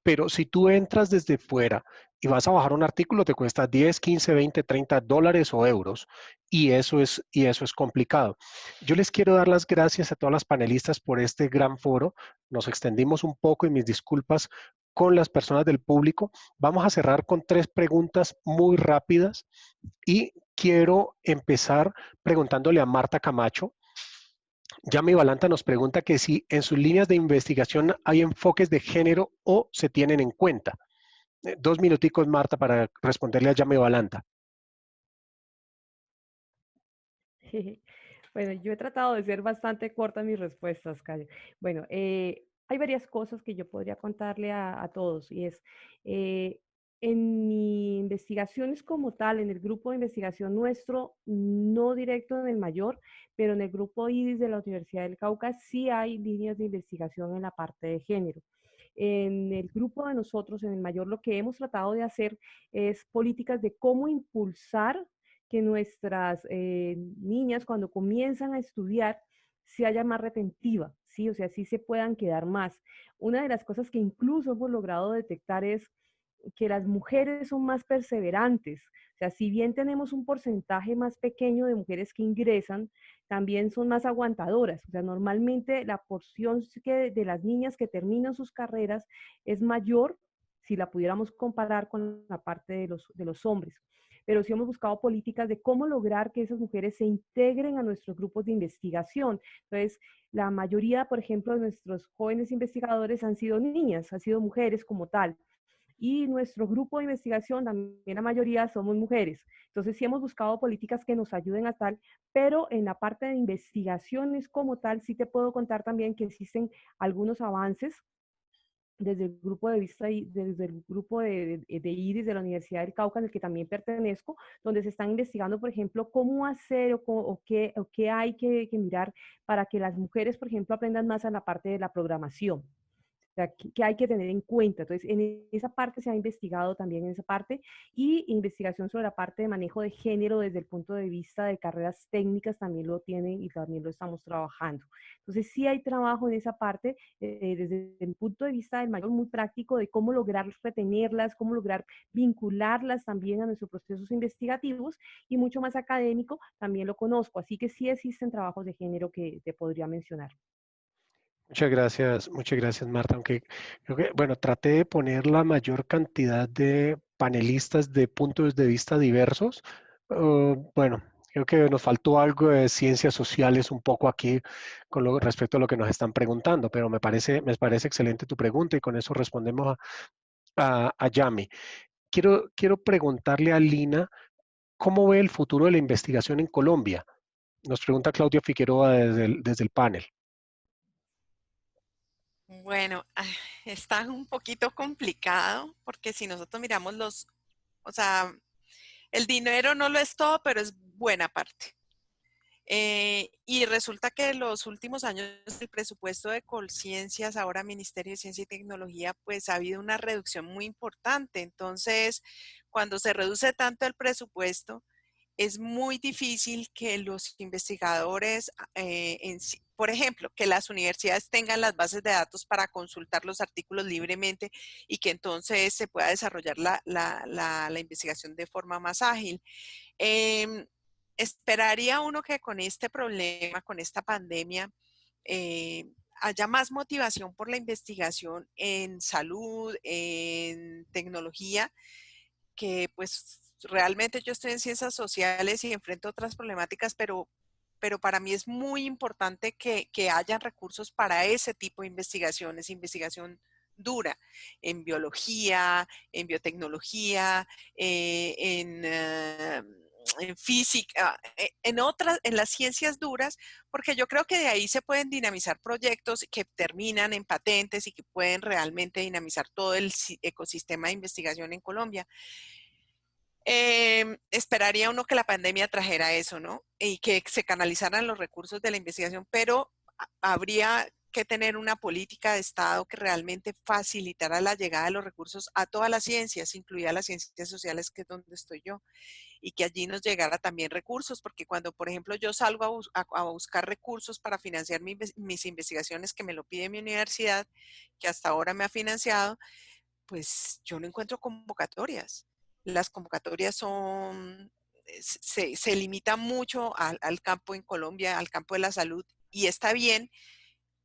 Speaker 1: Pero si tú entras desde fuera y vas a bajar un artículo, te cuesta 10, 15, 20, 30 dólares o euros. Y eso es complicado. Yo les quiero dar las gracias a todas las panelistas por este gran foro. Nos extendimos un poco y mis disculpas con las personas del público. Vamos a cerrar con 3 preguntas muy rápidas y quiero empezar preguntándole a Marta Camacho. Yami Balanta nos pregunta que si en sus líneas de investigación hay enfoques de género o se tienen en cuenta. 2 minuticos, Marta, para responderle a Yami Balanta.
Speaker 2: Bueno, yo he tratado de ser bastante corta en mis respuestas, Cayo. Bueno, hay varias cosas que yo podría contarle a todos y es, en mi investigaciones como tal, en el grupo de investigación nuestro, no directo en el mayor, pero en el grupo IDIS de la Universidad del Cauca sí hay líneas de investigación en la parte de género. En el grupo de nosotros, en el mayor, lo que hemos tratado de hacer es políticas de cómo impulsar que nuestras niñas cuando comienzan a estudiar se haya más retentiva, ¿sí? O sea, sí se puedan quedar más. Una de las cosas que incluso hemos logrado detectar es que las mujeres son más perseverantes. O sea, si bien tenemos un porcentaje más pequeño de mujeres que ingresan, también son más aguantadoras. O sea, normalmente la porción de las niñas que terminan sus carreras es mayor si la pudiéramos comparar con la parte de los hombres. Pero sí hemos buscado políticas de cómo lograr que esas mujeres se integren a nuestros grupos de investigación. Entonces, la mayoría, por ejemplo, de nuestros jóvenes investigadores han sido niñas, han sido mujeres como tal. Y nuestro grupo de investigación, también la mayoría somos mujeres. Entonces sí hemos buscado políticas que nos ayuden a tal, pero en la parte de investigaciones como tal, sí te puedo contar también que existen algunos avances desde el grupo de vista y desde el grupo de IDIS de la Universidad del Cauca, en el que también pertenezco, donde se están investigando, por ejemplo, cómo hacer o qué hay que mirar para que las mujeres, por ejemplo, aprendan más a la parte de la programación sea, que hay que tener en cuenta. Entonces, en esa parte se ha investigado también en esa parte y investigación sobre la parte de manejo de género desde el punto de vista de carreras técnicas también lo tienen y también lo estamos trabajando. Entonces, sí hay trabajo en esa parte desde el punto de vista del mayor muy práctico de cómo lograr retenerlas, cómo lograr vincularlas también a nuestros procesos investigativos y mucho más académico también lo conozco. Así que sí existen trabajos de género que te podría mencionar.
Speaker 1: Muchas gracias, Marta. Aunque creo que, bueno, traté de poner la mayor cantidad de panelistas de puntos de vista diversos. Bueno, creo que nos faltó algo de ciencias sociales un poco aquí con respecto a lo que nos están preguntando, pero me parece excelente tu pregunta y con eso respondemos a Yami. Quiero preguntarle a Lina, ¿cómo ve el futuro de la investigación en Colombia? Nos pregunta Claudia Figueroa desde el panel.
Speaker 4: Bueno, está un poquito complicado porque si nosotros miramos o sea, el dinero no lo es todo, pero es buena parte. Y resulta que en los últimos años el presupuesto de Colciencias, ahora Ministerio de Ciencia y Tecnología, pues ha habido una reducción muy importante. Entonces, cuando se reduce tanto el presupuesto, es muy difícil que los investigadores, por ejemplo, que las universidades tengan las bases de datos para consultar los artículos libremente y que entonces se pueda desarrollar la investigación de forma más ágil. Esperaría uno que con este problema, con esta pandemia, haya más motivación por la investigación en salud, en tecnología, que pues realmente yo estoy en ciencias sociales y enfrento otras problemáticas, pero para mí es muy importante que hayan recursos para ese tipo de investigaciones, investigación dura en biología, en biotecnología, en física, en las ciencias duras, porque yo creo que de ahí se pueden dinamizar proyectos que terminan en patentes y que pueden realmente dinamizar todo el ecosistema de investigación en Colombia. Esperaría uno que la pandemia trajera eso, ¿no? Y que se canalizaran los recursos de la investigación, pero habría que tener una política de Estado que realmente facilitara la llegada de los recursos a todas las ciencias, incluidas las ciencias sociales, que es donde estoy yo, y que allí nos llegara también recursos, porque cuando, por ejemplo, yo salgo a buscar recursos para financiar mis investigaciones, que me lo pide mi universidad, que hasta ahora me ha financiado, pues yo no encuentro convocatorias. Las convocatorias se limitan mucho al campo en Colombia, al campo de la salud, y está bien,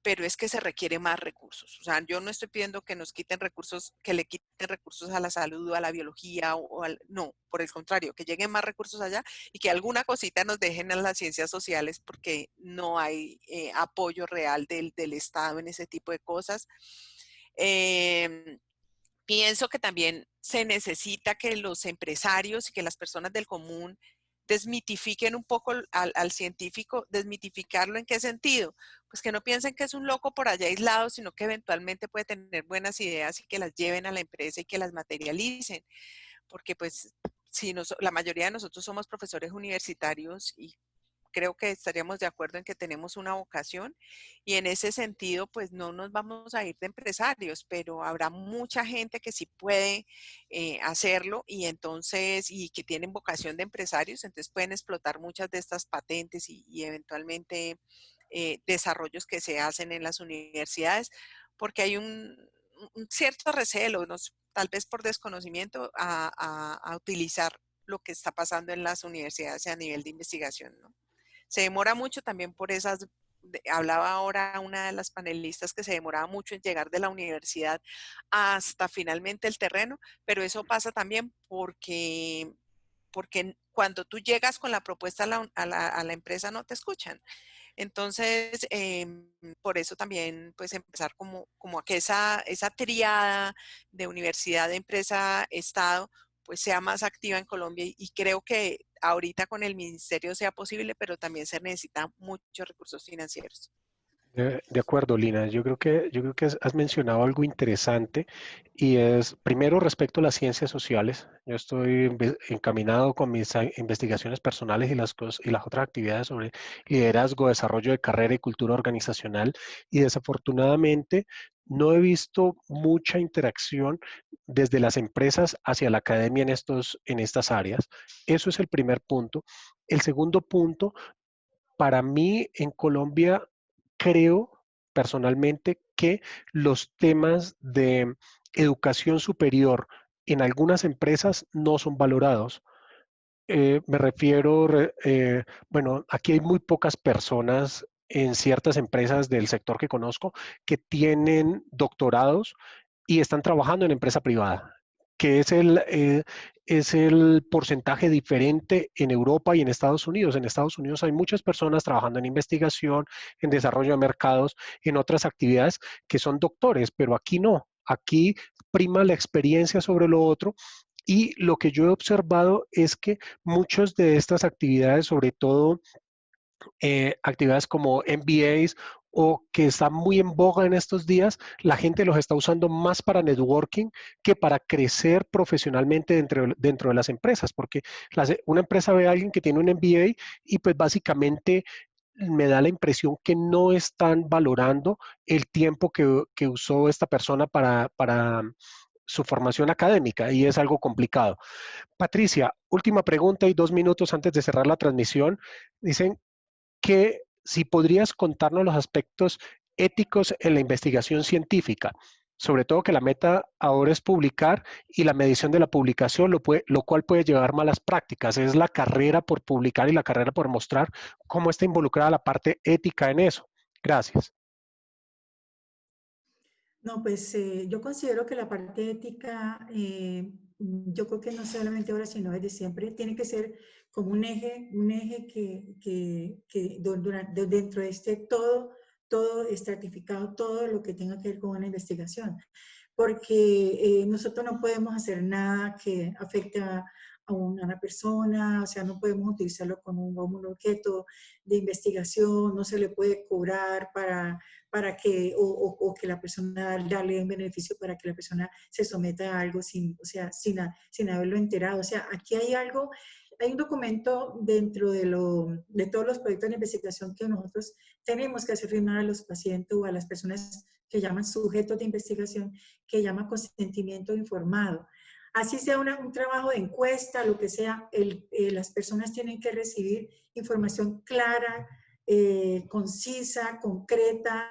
Speaker 4: pero es que se requiere más recursos. O sea, yo no estoy pidiendo que nos quiten recursos, que le quiten recursos a la salud o a la biología, no, por el contrario, que lleguen más recursos allá y que alguna cosita nos dejen en las ciencias sociales, porque no hay apoyo real del Estado en ese tipo de cosas. Pienso que también se necesita que los empresarios y que las personas del común desmitifiquen un poco al científico. ¿Desmitificarlo en qué sentido? Pues que no piensen que es un loco por allá aislado, sino que eventualmente puede tener buenas ideas y que las lleven a la empresa y que las materialicen. Porque pues si la mayoría de nosotros somos profesores universitarios, y creo que estaríamos de acuerdo en que tenemos una vocación, y en ese sentido pues no nos vamos a ir de empresarios, pero habrá mucha gente que sí puede hacerlo, y entonces, y que tienen vocación de empresarios, entonces pueden explotar muchas de estas patentes y eventualmente desarrollos que se hacen en las universidades, porque hay un cierto recelo, tal vez por desconocimiento, a utilizar lo que está pasando en las universidades a nivel de investigación, ¿no? Se demora mucho también por hablaba ahora una de las panelistas que se demoraba mucho en llegar de la universidad hasta finalmente el terreno, pero eso pasa también porque cuando tú llegas con la propuesta a la empresa no te escuchan. Entonces, por eso también, pues empezar como a que esa triada de universidad, empresa, Estado, pues sea más activa en Colombia, y creo que ahorita con el ministerio sea posible, pero también se necesitan muchos recursos financieros.
Speaker 1: De acuerdo, Lina. Yo creo que has mencionado algo interesante, y es, primero, respecto a las ciencias sociales. Yo estoy encaminado con mis investigaciones personales y y las otras actividades sobre liderazgo, desarrollo de carrera y cultura organizacional, y desafortunadamente no he visto mucha interacción desde las empresas hacia la academia en estas áreas. Eso es el primer punto. El segundo punto, para mí en Colombia, creo personalmente que los temas de educación superior en algunas empresas no son valorados. Me refiero, bueno, aquí hay muy pocas personas en ciertas empresas del sector que conozco que tienen doctorados y están trabajando en empresa privada, que es el porcentaje diferente en Europa y en Estados Unidos. En Estados Unidos hay muchas personas trabajando en investigación, en desarrollo de mercados, en otras actividades, que son doctores, pero aquí no. Aquí prima la experiencia sobre lo otro. Y lo que yo he observado es que muchas de estas actividades, sobre todo actividades como MBAs, o que están muy en boga en estos días, la gente los está usando más para networking que para crecer profesionalmente dentro de las empresas, porque una empresa ve a alguien que tiene un MBA y pues básicamente me da la impresión que no están valorando el tiempo que usó esta persona para su formación académica, y es algo complicado. Patricia, última pregunta y 2 minutos antes de cerrar la transmisión. Dicen que si podrías contarnos los aspectos éticos en la investigación científica, sobre todo que la meta ahora es publicar, y la medición de la publicación, lo cual puede llevar malas prácticas. Es la carrera por publicar y la carrera por mostrar. ¿Cómo está involucrada la parte ética en eso? Gracias.
Speaker 6: No, pues yo considero que la parte ética, yo creo que no solamente ahora, sino desde siempre, tiene que ser como un eje dentro de todo estratificado, todo lo que tenga que ver con una investigación. Porque nosotros no podemos hacer nada que afecte a una persona, o sea, no podemos utilizarlo como un objeto de investigación, no se le puede cobrar para que, o que la persona, darle un beneficio para que la persona se someta a algo sin, o sea, sin haberlo enterado. O sea, aquí hay algo, hay un documento dentro de todos los proyectos de investigación que nosotros tenemos que hacer firmar a los pacientes o a las personas que llaman sujetos de investigación, que llama consentimiento informado. Así sea un trabajo de encuesta, lo que sea, las personas tienen que recibir información clara, concisa, concreta,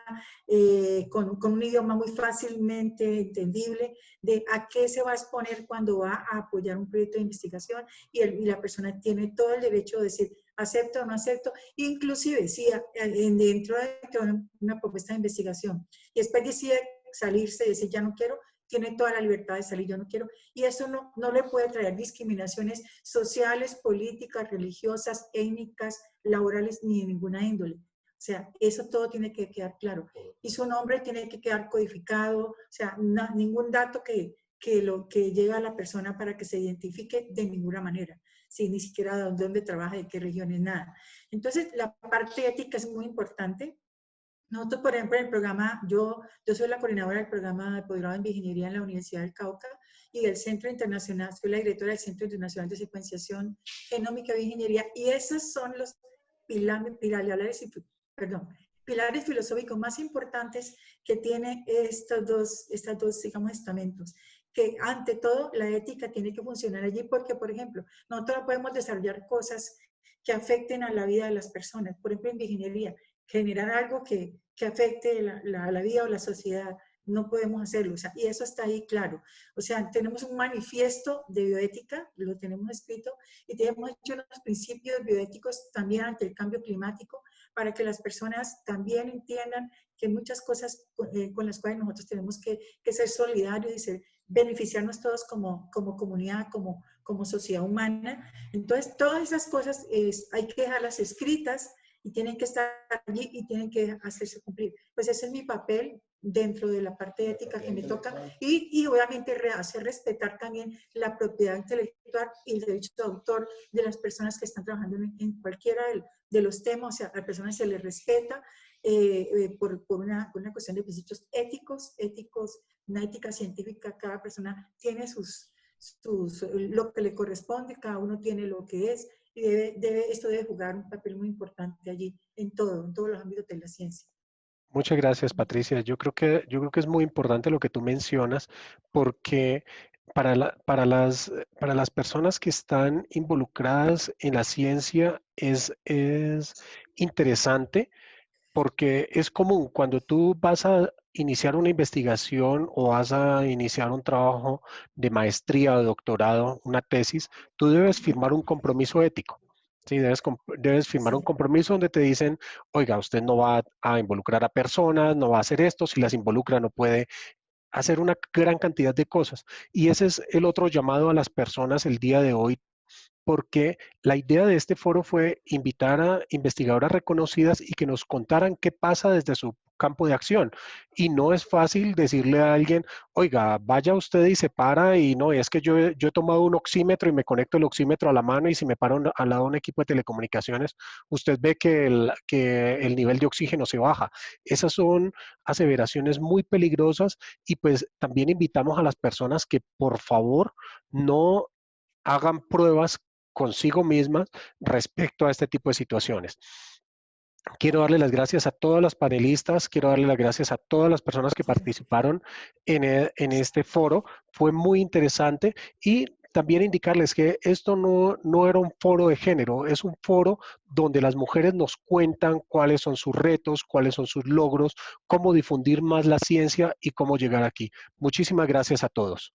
Speaker 6: con un idioma muy fácilmente entendible de a qué se va a exponer cuando va a apoyar un proyecto de investigación y la persona tiene todo el derecho de decir acepto o no acepto, inclusive si dentro de una propuesta de investigación y después decide salirse y decir ya no quiero, tiene toda la libertad de salir, yo no quiero, y eso no le puede traer discriminaciones sociales, políticas, religiosas, étnicas, laborales, ni de ninguna índole. O sea, eso todo tiene que quedar claro. Y su nombre tiene que quedar codificado, o sea, ningún dato que llegue a la persona para que se identifique de ninguna manera, ¿sí? Ni siquiera de dónde trabaja, de qué regiones, nada. Entonces, la parte ética es muy importante. Nosotros, por ejemplo, en el programa, yo soy la coordinadora del programa de posgrado en Bioingeniería en la Universidad del Cauca y del Centro Internacional, soy la directora del Centro Internacional de Secuenciación Genómica y Bioingeniería, y esos son los pilares filosóficos más importantes que tiene estos dos, digamos, estamentos. Que ante todo la ética tiene que funcionar allí porque, por ejemplo, nosotros no podemos desarrollar cosas que afecten a la vida de las personas. Por ejemplo, en bioingeniería, generar algo que afecte la vida o la sociedad, no podemos hacerlo, o sea, y eso está ahí claro. O sea, tenemos un manifiesto de bioética, lo tenemos escrito, y tenemos hecho unos principios bioéticos también ante el cambio climático, para que las personas también entiendan que muchas cosas con las cuales nosotros tenemos que ser solidarios y beneficiarnos todos como comunidad, como sociedad humana. Entonces, todas esas cosas hay que dejarlas escritas, y tienen que estar allí y tienen que hacerse cumplir. Pues ese es mi papel dentro de la parte ética que me toca y obviamente hacer respetar también la propiedad intelectual y el derecho de autor de las personas que están trabajando en cualquiera de los temas. O sea, a las personas se les respeta por una cuestión de principios éticos, una ética científica. Cada persona tiene lo que le corresponde, cada uno tiene lo que es, y esto debe jugar un papel muy importante allí, en todos los ámbitos de la ciencia.
Speaker 1: Muchas gracias, Patricia. Yo creo que es muy importante lo que tú mencionas, porque para las personas que están involucradas en la ciencia es interesante, porque es común cuando tú vas a iniciar una investigación o vas a iniciar un trabajo de maestría o de doctorado, una tesis, tú debes firmar un compromiso ético. Sí, debes firmar un compromiso donde te dicen, oiga, usted no va a involucrar a personas, no va a hacer esto, si las involucra no puede hacer una gran cantidad de cosas. Y ese es el otro llamado a las personas el día de hoy, porque la idea de este foro fue invitar a investigadoras reconocidas y que nos contaran qué pasa desde su campo de acción. Y no es fácil decirle a alguien, oiga, vaya usted y se para y no, es que yo he tomado un oxímetro y me conecto el oxímetro a la mano y si me paro al lado de un equipo de telecomunicaciones, usted ve que el nivel de oxígeno se baja. Esas son aseveraciones muy peligrosas y pues también invitamos a las personas que por favor no hagan pruebas consigo mismas respecto a este tipo de situaciones. Quiero darle las gracias a todas las panelistas, quiero darle las gracias a todas las personas que participaron en este foro. Fue muy interesante y también indicarles que esto no era un foro de género, es un foro donde las mujeres nos cuentan cuáles son sus retos, cuáles son sus logros, cómo difundir más la ciencia y cómo llegar aquí. Muchísimas gracias a todos.